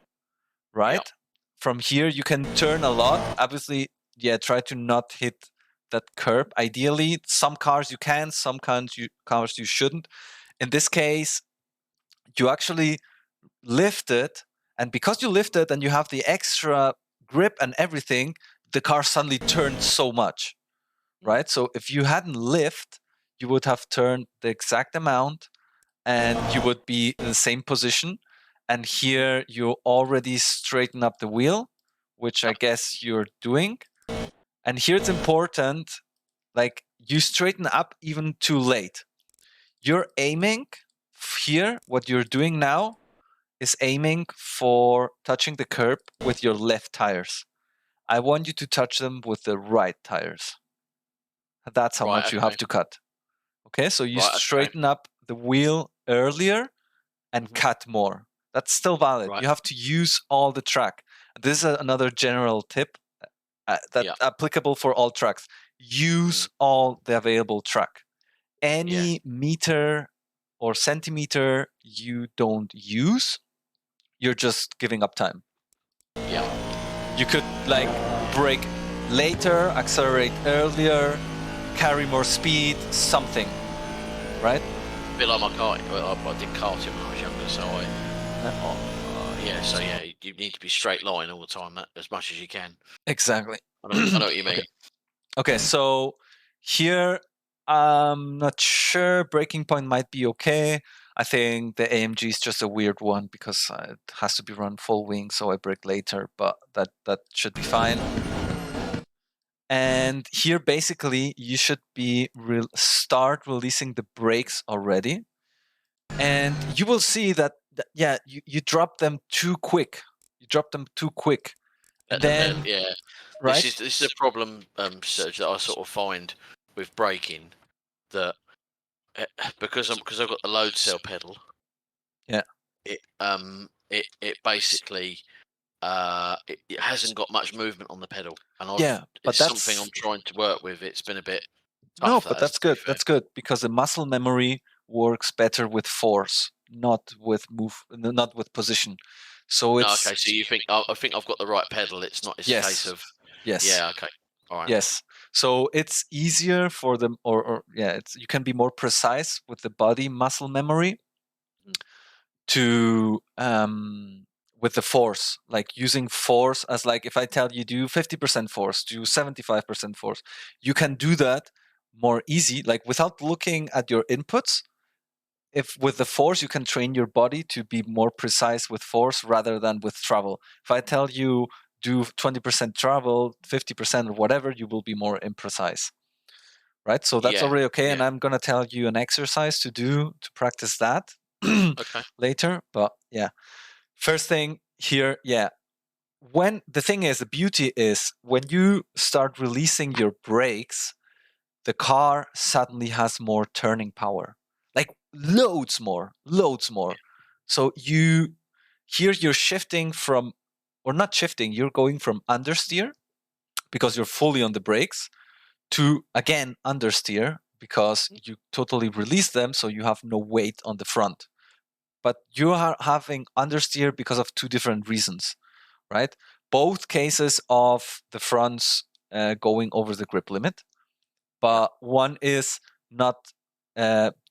right? From here you can turn a lot. Obviously, yeah, try to not hit that curb. Ideally, some cars you can, some cars you shouldn't. In this case, you actually lift it, and because you lift it and you have the extra grip and everything, the car suddenly turned so much, right? So if you hadn't lift, you would have turned the exact amount and you would be in the same position. And here you already straighten up the wheel, which I Yep. guess you're doing. And here it's important, like you straighten up even too late. You're aiming here, what you're doing now is aiming for touching the curb with your left tires. I want you to touch them with the right tires. That's how Right. much you have Okay. to cut. Okay, so you Right. Okay. straighten up the wheel earlier and Mhm. cut more. That's still valid. Right. You have to use all the track. This is another general tip that's Yeah. applicable for all tracks. Use Mm. all the available track. Yeah. Any meter or centimeter you don't use, you're just giving up time. Yeah. You could like brake later, accelerate earlier, carry more speed, something, right? A bit like my kart. I did karting when I was younger, so yeah. So yeah, you need to be straight line all the time, as much as you can. Exactly. I know what you Okay. mean. Okay, so here I'm not sure. Breaking point might be okay. I think the AMG is just a weird one because it has to be run full wing, so I brake later, but that should be fine. And here, basically, you should be start releasing the brakes already, and you will see that, yeah, you drop them too quick. You drop them too quick, and At the then yeah. right, This is a problem, Serge, that I sort of find with braking, that because I've got the load cell pedal, yeah, it basically it hasn't got much movement on the pedal, and yeah, but it's something I'm that's trying to work with. It's been a bit no, tough, that but has, that's to be good. fair. That's good because the muscle memory works better with force, not with not with position. So No, it's okay. So you think I think I've got the right pedal? It's not. It's a case yes, of yes, yeah. Okay. All right. yes. So it's easier for them, or yeah, it's you can be more precise with the body muscle memory Mm. to with the force, like using force as, like, if I tell you do 50% force, do 75% force, you can do that more easy, like without looking at your inputs. If with the force you can train your body to be more precise with force rather than with travel. If I tell you do 20% travel, 50% or whatever, you will be more imprecise, right? So that's Yeah. already okay, and Yeah. I'm going to tell you an exercise to do to practice that Okay. later. But yeah, first thing here, yeah, when the thing is, the beauty is when you start releasing your brakes, the car suddenly has more turning power, like loads more. So you're shifting from, or not shifting, you're going from understeer because you're fully on the brakes to again understeer because you totally release them, so you have no weight on the front. But you are having understeer because of two different reasons, right? Both cases of the fronts going over the grip limit, Yeah. but one is not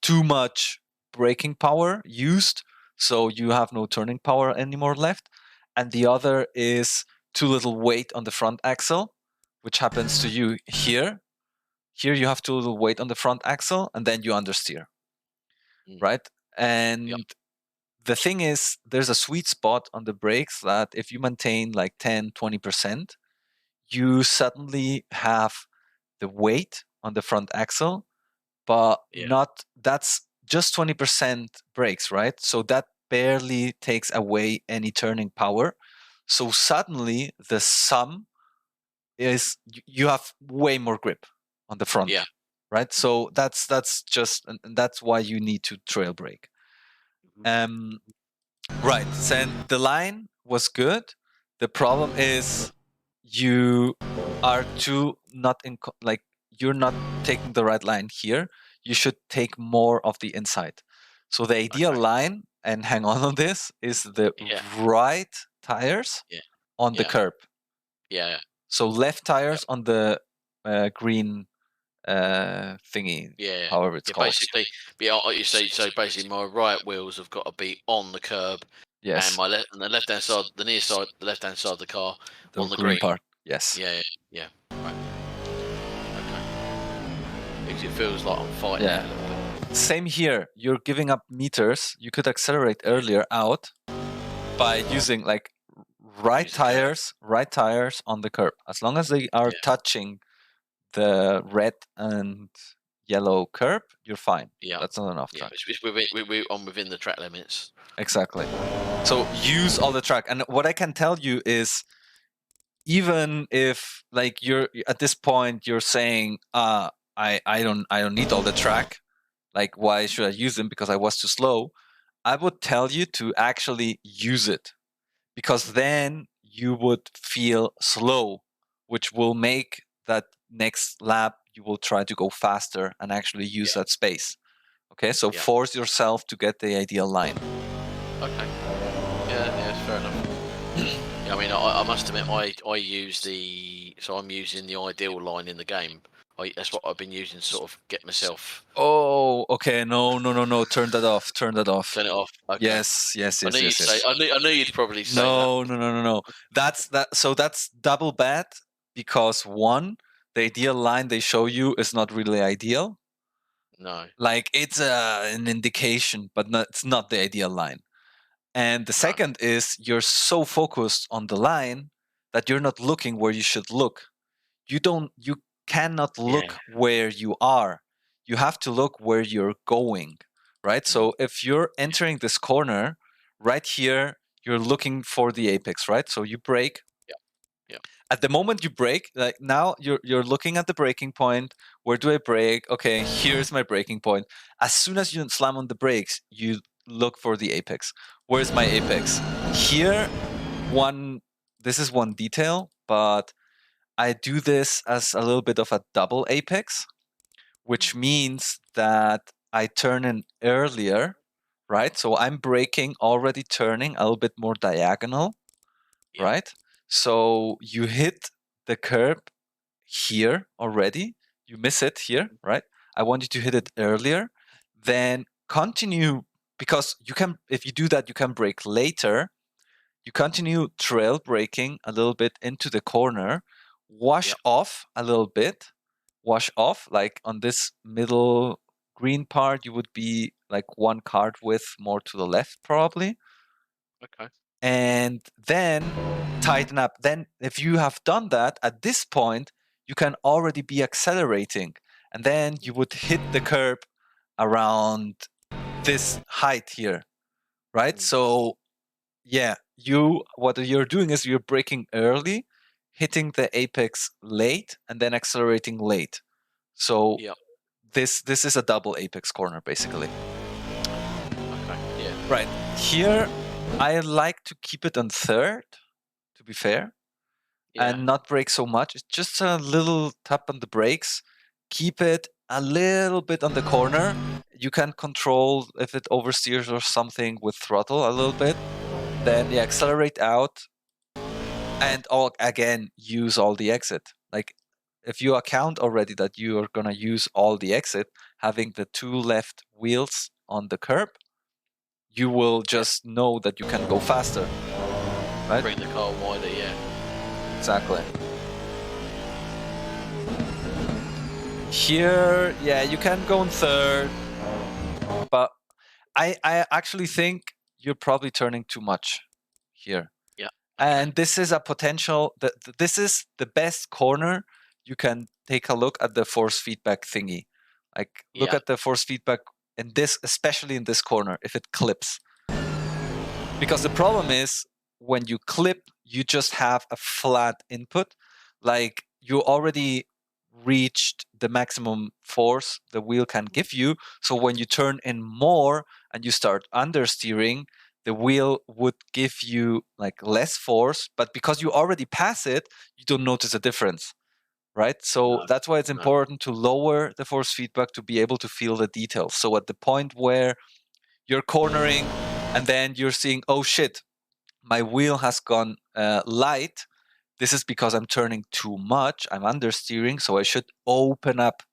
too much braking power used, so you have no turning power anymore left, and the other is too little weight on the front axle, which happens to you here. Here you have to wait on the front axle and then you understeer, right? And Yep. the thing is, there's a sweet spot on the brakes that if you maintain like 10, 20%, you suddenly have the weight on the front axle, but Yeah. not, that's just 20% brakes, right? So that barely takes away any turning power. So suddenly the sum is you have way more grip on the front, Yeah. right? So that's just, and that's why you need to trail brake. Um, right. So the line was good. The problem is you are too not in like you're not taking the right line here. You should take more of the inside. So the ideal Okay. line, and hang on this, is the Yeah. right tires Yeah. on the Yeah. curb. Yeah. So left Yep. tires on the green thingy, Yeah. however it's Yeah. called. Basically, yeah. Like you say, so basically, my right wheels have got to be on the curb, and Yes, my left and the left hand side, the near side, the left hand side of the car the on the green green. part. Yes. Yeah. Yeah. Right. Okay. Because it feels like I'm fighting Yeah. it a little bit. Same here. You're giving up meters. You could accelerate earlier out by using like Use the curb. right tires on the curb. As long as they are Yeah. touching the red and yellow curb, you're fine. Yeah. That's not enough Yeah. track. We're on within the track limits. Exactly. So use all the track. And what I can tell you is, even if like you're at this point you're saying, I don't need all the track. Like, why should I use them? Because I was too slow. I would tell you to actually use it, because then you would feel slow, which will make that next lap you will try to go faster and actually use Yeah. that space. Okay, so Yeah. force yourself to get the ideal line. Okay. Yeah, fair enough. Yeah, I mean, I must admit, I use so I'm using the ideal line in the game. That's what I've been using to sort of get myself. Oh, okay. No. Turn that off. Turn that off. Turn it off. Okay. Yes. I knew you'd probably say that. No. That's that. So that's double bad, because one, the ideal line they show you is not really ideal. No. Like, it's an indication, but it's not the ideal line. And the No. second is you're so focused on the line that you're not looking where you should look. You cannot Yeah. look where you are. You have to look where you're going, right? Mm. So if you're entering this corner right here, you're looking for the apex, right? So you brake. Yeah. Yeah. At the moment you brake, like now you're looking at the braking point. Where do I brake? Okay, here's my braking point. As soon as you slam on the brakes, you look for the apex. Where's my apex? Here, one this is one detail, but I do this as a little bit of a double apex, which means that I turn in earlier, right? So I'm braking already, turning a little bit more diagonal, Yeah. right? So you hit the curb here already. You miss it here, right? I want you to hit it earlier. Then continue, because you can, if you do that, you can brake later. You continue trail braking a little bit into the corner, wash Yeah. off a little bit, wash off like on this middle green part, you would be like one card width more to the left, probably. Okay. And then tighten up. Then, if you have done that, at this point, you can already be accelerating. And then you would hit the curb around this height here, right? Mm. So, yeah, what you're doing is you're braking early, hitting the apex late, and then accelerating late. So Yeah. this is a double apex corner, basically. Okay. Yeah. Right here, I like to keep it on third, to be fair, Yeah. and not brake so much. It's just a little tap on the brakes. Keep it a little bit on the corner. You can control if it oversteers or something with throttle a little bit. Then you accelerate out, and again use all the exit. Like, if you account already that you are gonna use all the exit, having the two left wheels on the curb, you will just know that you can go faster, right? Bring the car wider. Yeah. Exactly. Here, yeah, you can go in third, but I actually think you're probably turning too much here. Yeah. Okay. And this is a potential. This is the best corner. You can take a look at the force feedback thingy. Like look Yeah. at the force feedback in this, especially in this corner, if it clips. Because the problem is when you clip, you just have a flat input. Like you already reached the maximum force the wheel can give you. So when you turn in more and you start understeering, the wheel would give you like less force, but because you already pass it, you don't notice a difference. Right. So No. that's why it's No. important to lower the force feedback to be able to feel the details. So at the point where you're cornering and then you're seeing, oh shit, my wheel has gone light. This is because I'm turning too much. I'm understeering, so I should open up.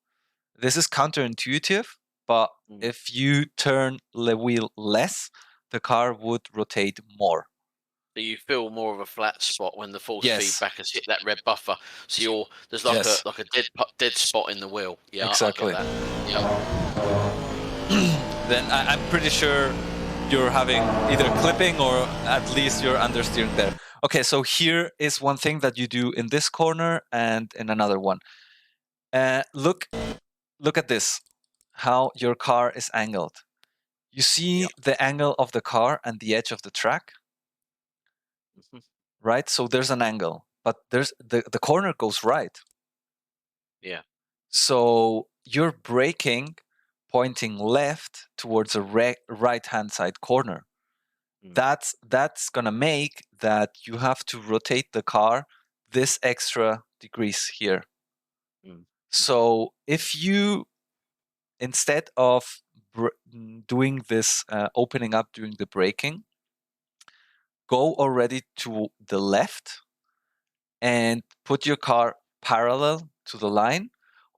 This is counterintuitive, but Mm. if you turn the wheel less, the car would rotate more. So you feel more of a flat spot when the force Yes. feedback has hit that red buffer. So there's like a Yes. dead spot in the wheel. Yeah, I get Exactly. that. Yeah. Then I'm pretty sure you're having either clipping or at least you're understeering there. Okay, so here is one thing that you do in this corner and in another one. Look at this, how your car is angled. You Yeah. see the angle of the car and the edge of the track, Mhm. right? So there's an angle, but there's the corner goes right. Yeah. So you're braking pointing left towards a right hand side corner. Mm. That's gonna make that you have to rotate the car this extra degrees here. Mm. Mhm. So if you, instead of doing this opening up during the braking, go already to the left and put your car parallel to the line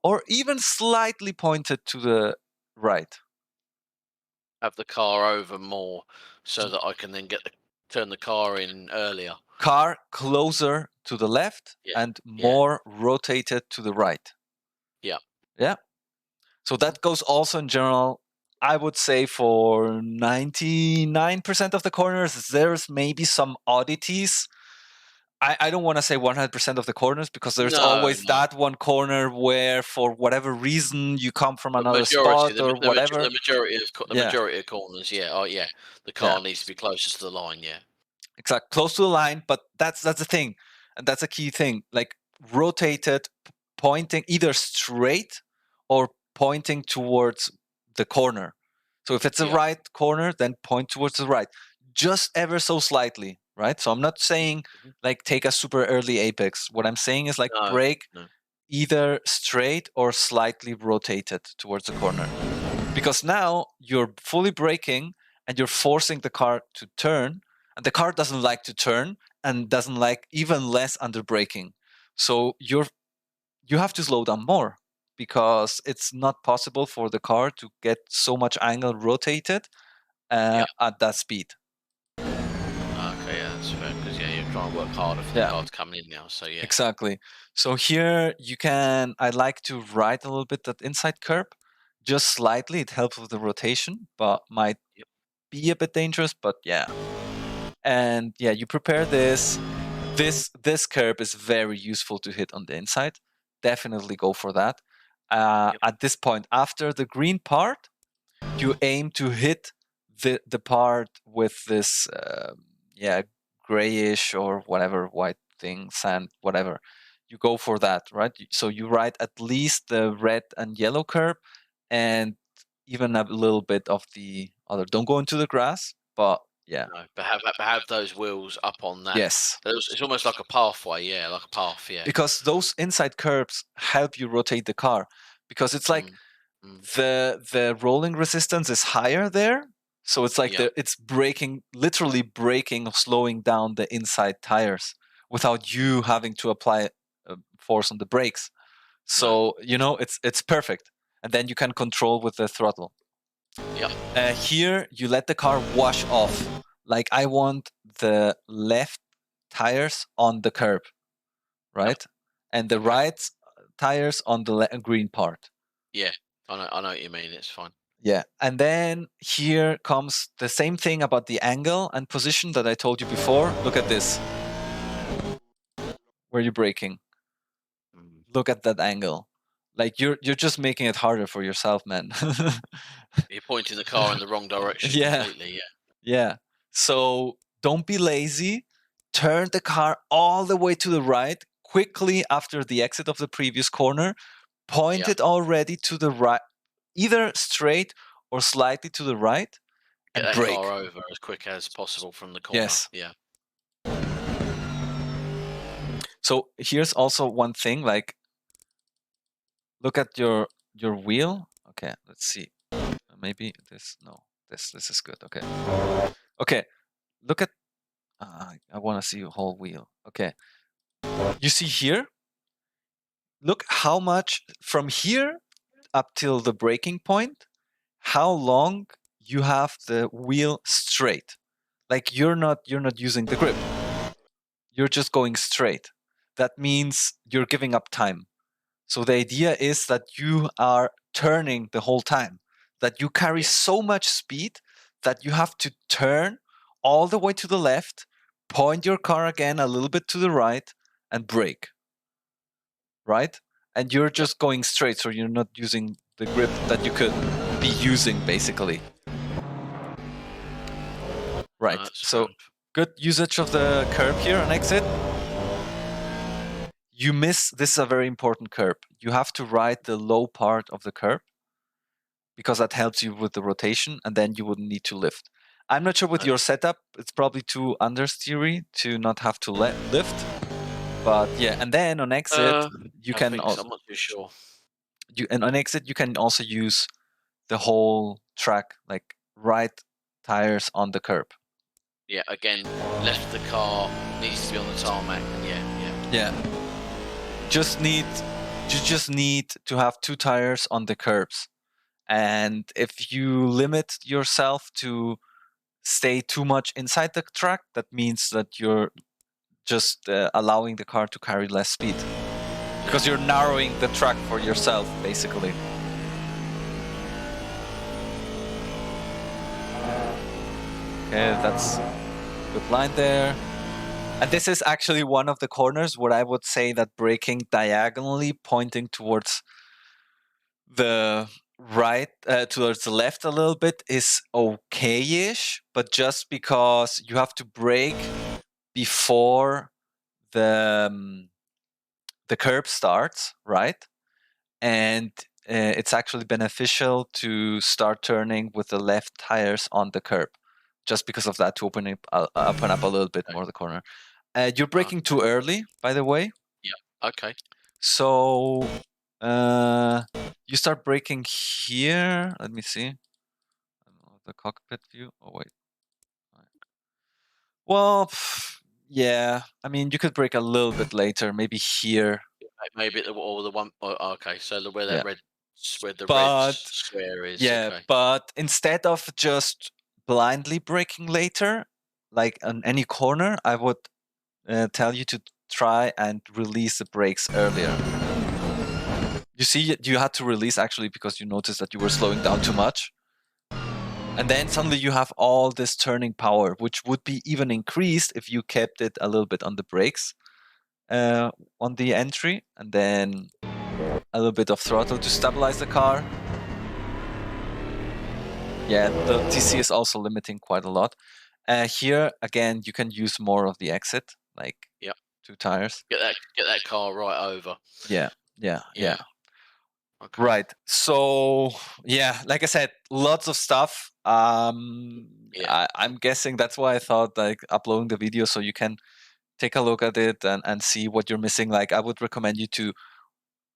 or even slightly pointed to the right. Have the car over more so that I can then turn the car in earlier. Car closer to the left Yeah. and Yeah. more rotated to the right. Yeah. Yeah. So Mhm. that goes also in general. I would say for 99% of the corners, there's maybe some oddities. I don't want to say 100% of the corners because there's No, always no. that one corner where, for whatever reason, you come from But another spot the or whatever. the Yeah, majority of corners, yeah, oh yeah, the yeah, car needs to be closer to the line, yeah. exactly. Close to the line, but that's the thing, and that's a key thing. Like rotated, pointing either straight or pointing towards the corner. So if it's a Yeah. right corner, then point towards the right, just ever so slightly, right? So I'm not saying Mhm. like take a super early apex. What I'm saying is like No, brake no. either straight or slightly rotated towards the corner. Because now you're fully braking and you're forcing the car to turn, and the car doesn't like to turn and doesn't like even less under braking. So you have to slow down more because it's not possible for the car to get so much angle rotated Yeah. at that speed. Okay, yeah, that's fair, because yeah, you're trying to work harder for the Yeah, car to come in now, so yeah. exactly. So here you can, I like to ride a little bit that inside curb, just slightly. It helps with the rotation, but might Yep. be a bit dangerous, but yeah. And yeah, you prepare this. This curb is very useful to hit on the inside. Definitely go for that. Yep. At this point, after the green part, you aim to hit the part with this yeah, grayish or whatever white thing, sand, whatever. You go for that, right? So you ride at least the red and yellow curb, and even a little bit of the other. Don't go into the grass, but yeah, No, but have those wheels up on that. yes, It's almost like a pathway, yeah, like a path, yeah. because those inside curbs help you rotate the car, because it's like Mm. Mm. the rolling resistance is higher there, so it's like Yeah. it's braking, literally braking or slowing down the inside tires without Mm. you having to apply force on the brakes. No. So it's perfect, and then you can control with the throttle. Yeah. Here you let the car wash off. Like I want the left tires on the curb, Yeah. right? And the Okay. right tires on the green part. Yeah, I know what you mean. It's fine. Yeah. And then here comes the same thing about the angle and position that I told you before. Look at this. Where you're braking. Mm. Look at that angle. Like you're just making it harder for yourself, man. You're pointing the car in the wrong direction Yeah. completely. Yeah. Yeah. So don't be lazy. Turn the car all the way to the right quickly after the exit of the previous corner. Point Yeah. it already to the right, either straight or slightly to the right, Get and that brake. car over as quick as possible from the corner. Yes. Yeah. So here's also one thing, like look at your wheel. Okay, let's see. Maybe this, no. This is good. Okay. Okay. Look at I want to see your whole wheel. Okay. You see here? Look how much from here up till the braking point, how long you have the wheel straight. Like you're not using the grip. You're just going straight. That means you're giving up time. So the idea is that you are turning the whole time, that you carry Yeah. so much speed that you have to turn all the way to the left, point your car again a little bit to the right, and brake. Right? And you're Yep. just going straight, so you're not using the grip that you could be using, basically. Right. That's So grand. good usage of the curb here on exit. You miss, this is a very important curb. You have to ride the low part of the curb because that helps you with the rotation, and then you wouldn't need to lift. I'm not sure with your setup, it's probably too understeery to not have to lift. But yeah, and then on exit, you I can think so. I'm not too sure. on exit you can also use the whole track, like right tires on the curb. Yeah. Again, left of the car needs to be on the tarmac. And yeah. Yeah. You just need to have two tires on the curbs. And if you limit yourself to stay too much inside the track, that means that you're just allowing the car to carry less speed. Because you're narrowing the track for yourself, basically. Okay, that's a good line there. And this is actually one of the corners where I would say that braking diagonally, pointing towards the right, towards the left a little bit, is okay-ish, but just because you have to brake before the curb starts, right? And it's actually beneficial to start turning with the left tires on the curb, just because of that, to open up a little bit more the corner. You're braking too early, by the way. Yeah. Okay. So you start braking here. Let me see. I don't know, the cockpit view. Oh wait. Well, yeah. I mean, you could brake a little bit later, maybe here. Maybe or the one. Oh, okay. So where Yeah. that where the red But square is. yeah, Okay. but instead of just blindly braking later, like on any corner, I would tell you to try and release the brakes earlier. You see, you had to release actually because you noticed that you were slowing down too much. And then suddenly you have all this turning power, which would be even increased if you kept it a little bit on the brakes on the entry, and then a little bit of throttle to stabilize the car. Yeah, the TC is also limiting quite a lot. Here, again, you can use more of the exit, like Yep. two tires. Get that car right over. Yeah, yeah, yeah. Yeah. Okay. Right. So, yeah, like I said, lots of stuff. Yeah. I'm guessing that's why I thought like uploading the video so you can take a look at it and see what you're missing. Like, I would recommend you to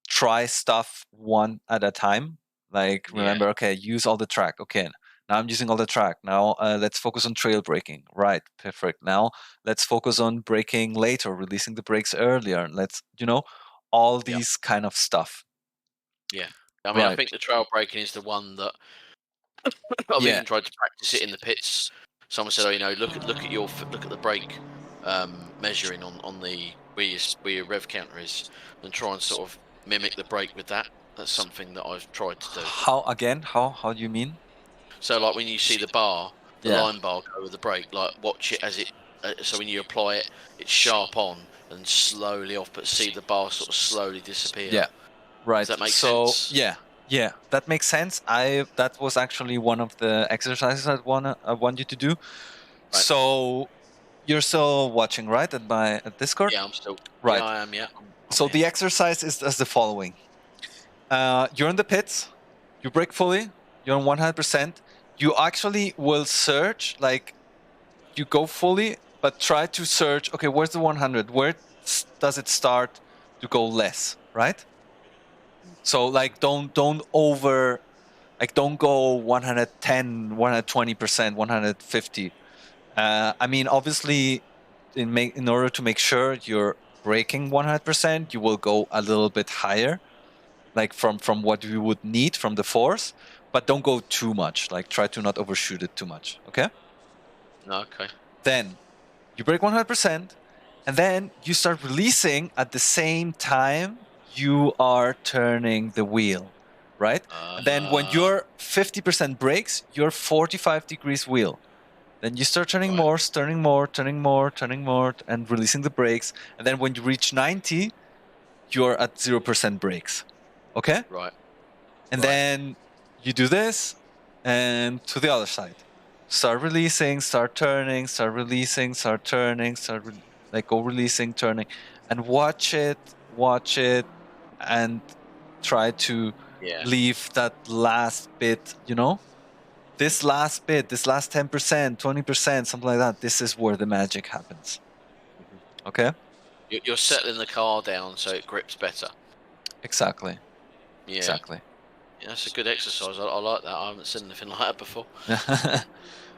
try stuff one at a time. Like, Yeah. remember, okay, use all the track. Okay, now I'm using all the track. Now let's focus on trail braking. Right, perfect. Now let's focus on braking later, releasing the brakes earlier. Let's, all Yeah. these kind of stuff. Yeah. I mean, I Right. think the trail braking is the one that I've Yeah. even tried to practice it in the pits. Someone said, "Oh, look at look at the brake measuring on the where your rev counter is, and try and sort of mimic the brake with that. That's something that I've tried to do. How again? How do you mean? So like when you see the bar, the Yeah. line bar go with the brake, like watch it as it. So when you apply it, it's sharp on and slowly off, but see the bar sort of slowly disappear. Yeah. Does Right. that make So sense? yeah, that makes sense. That was actually one of the exercises I want you to do. Right. So you're still watching, right? At Discord? Yeah, I'm still. Yeah, Right. I am. Yeah, I'm So here. the exercise is as the following. You're in the pits, you brake fully, you're on 100%. You actually will search, like you go fully, but try to search, okay, where's the 100? Where does it start to go less, right? So like don't over, like don't go 110, 120%, 150. I mean, obviously, in order to make sure you're braking 100%, you will go a little bit higher, like from what you would need from the force, but don't go too much. Like try to not overshoot it too much. Okay. No, okay. Then you brake 100%, and then you start releasing at the same time you are turning the wheel, right? And then when Uh, you're 50% brakes, you're 45 degrees wheel. Then you start turning right, more, turning more, turning more, turning more, and releasing the brakes. And then when you reach 90, you're at 0% brakes. Okay? right, And right. then you do this and to the other side. Start releasing, start turning, start releasing, start turning, like go releasing, turning, and watch it, and try to Yeah. leave that last bit, this last bit, this last 10%, 20%, something like that. This is where the magic happens. Mhm. Okay? You're settling the car down so it grips better. Exactly. Yeah. Exactly. Yeah, that's a good exercise. I like that. I haven't seen anything like that before.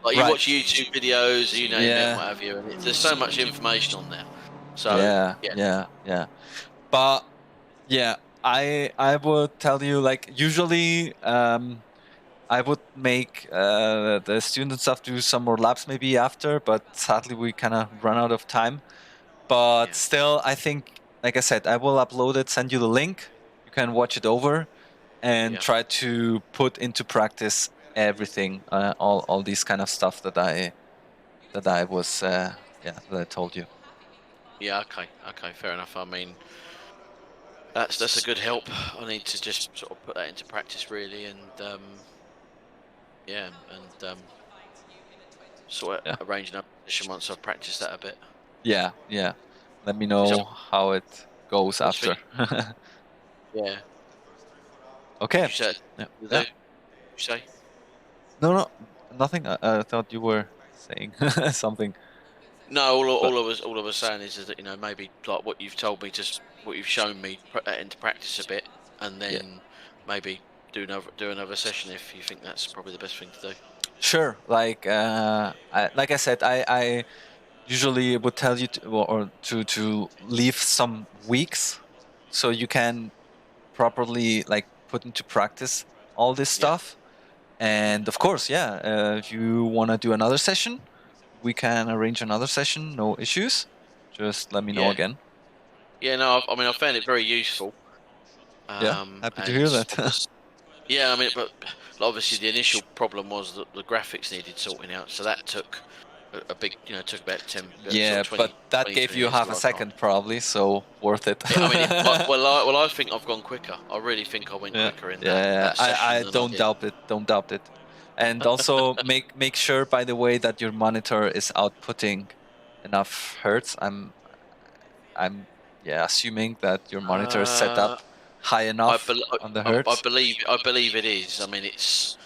Like you Right. watch YouTube videos, you name it, and Yeah. what have you, and there's so much information on there. So Yeah. yeah, Yeah. Yeah. But yeah, I would tell you, like, usually I would make the student and stuff do some more laps maybe after, but sadly we kind of run out of time. But yeah, still, I think, like I said, I will upload it, send you the link. You can watch it over and yeah, try to put into practice everything, all these kind of stuff that I was that I told you. yeah. Okay, okay, fair enough. I mean, that's a good help. I need to just sort of put that into practice really, and yeah, and sort of Yeah, arrange another session once I've practiced that a bit. yeah. Let me Which know how it goes I was after. thinking, yeah. What Okay. did you say? Yeah. You do? Yeah. You say? No, no, nothing. I thought you were saying something, No, but all I was saying is that maybe like what you've told me, just what you've shown me, put that into practice a bit, and yeah. then maybe do another session if you think that's probably the best thing to do. Sure. Like like I said, I usually would tell you to leave some weeks so you can properly like put into practice all this Yeah. stuff. And of course, yeah, if you want to do another session, we can arrange another session. No issues. Just let me know Yeah. again. Yeah. No, I mean I found it very useful. Yeah, happy to And hear that. obviously, yeah, I mean, but obviously the initial problem was that the graphics needed sorting out, so that took a big, took about 10, sort Yeah, of 20, but that 20, gave 20 you minutes of half a my time. second probably, so worth it. I mean, I think I've gone quicker. I really think I went Yeah, quicker in yeah. that I session than I don't did. doubt it. Don't doubt it. And also make sure, by the way, that your monitor is outputting enough hertz. I'm yeah assuming that your monitor is set Uh, up high enough on the hertz. I believe it is. I mean, it's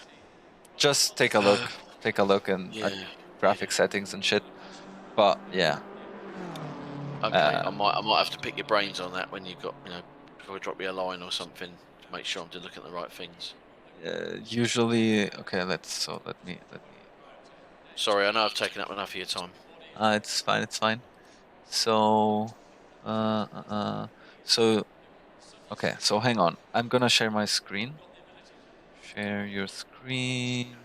Just take a uh, look. Take a look and at yeah, graphic yeah. settings and shit. But yeah, Okay, uh, I might have to pick your brains on that when you've got, before I drop you a line or something to make sure I'm looking at the right things. usually okay. Let me. Sorry, I know I've taken up enough of your time. It's fine. It's fine. So, uh, uh, uh, so okay. So hang on. I'm gonna share my screen. Share your screen.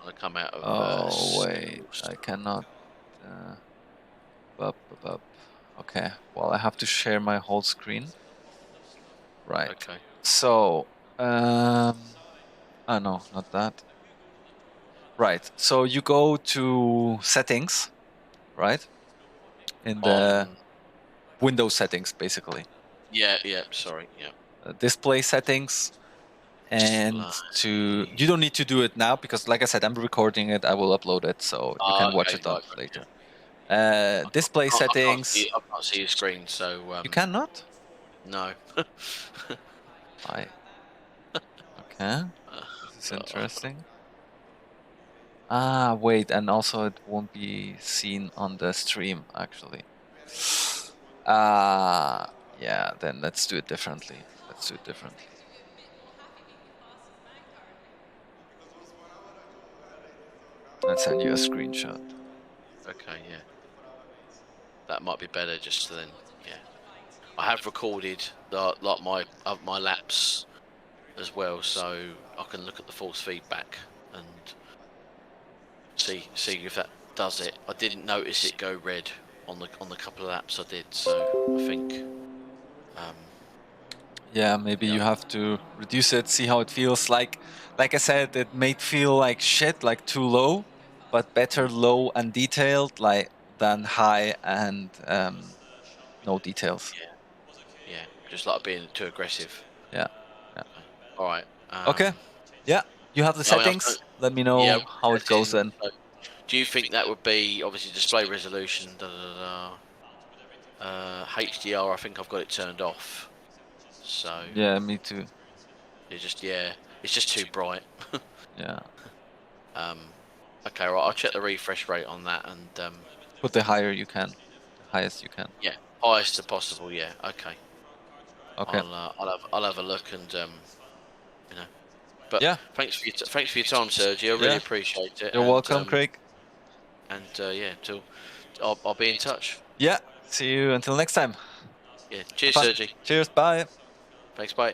I come out of Oh wait, settings. I cannot. Bup, bup, bup. Okay. Well, I have to share my whole screen. Right. Okay. So, oh no, not that. Right. So you go to settings, right? In the On. Windows settings, basically. Yeah. Yeah. Sorry. Yeah. Display settings, and Display. you don't need to do it now because, like I said, I'm recording it. I will upload it, so you can watch Okay. it Right. later. Yeah. Display I can't see. settings. I can't see your screen. So You cannot. no. I okay. This is Uh, interesting. Ah, wait, and also it won't be seen on the stream actually. Yeah, then let's do it differently. Let's do it differently. Let's send you a screenshot. okay. Yeah. That might be better. Just to then. Yeah. I have recorded like my laps as well, so I can look at the false feedback and see if that does it. I didn't notice it go red on the couple of laps I did, so I think Yeah, maybe yeah, you have to reduce it, see how it feels. Like I said, it may feel like shit, like too low, but better low and detailed, like than high and no details. yeah, just like being too aggressive. Yeah. Yeah. All right. Okay. Yeah. You have the I mean, I've done, settings. Let me yeah, know how it goes setting. then. So do you think that would be obviously display resolution? HDR. I think I've got it turned off. So Yeah, me too. it's just too bright. Yeah. Um, okay, right. I'll check the refresh rate on that and Put the higher you can, the highest you can. yeah, highest to possible. Yeah, okay. Okay. I'll have a look and you know. But Yeah. thanks for your time, Sergio. I really Yeah. appreciate it. You're welcome, Craig. And yeah, till I'll be in touch. Yeah. See you until next time. Yeah. Have Cheers, fun. Sergi. Cheers. Bye. Thanks. Bye.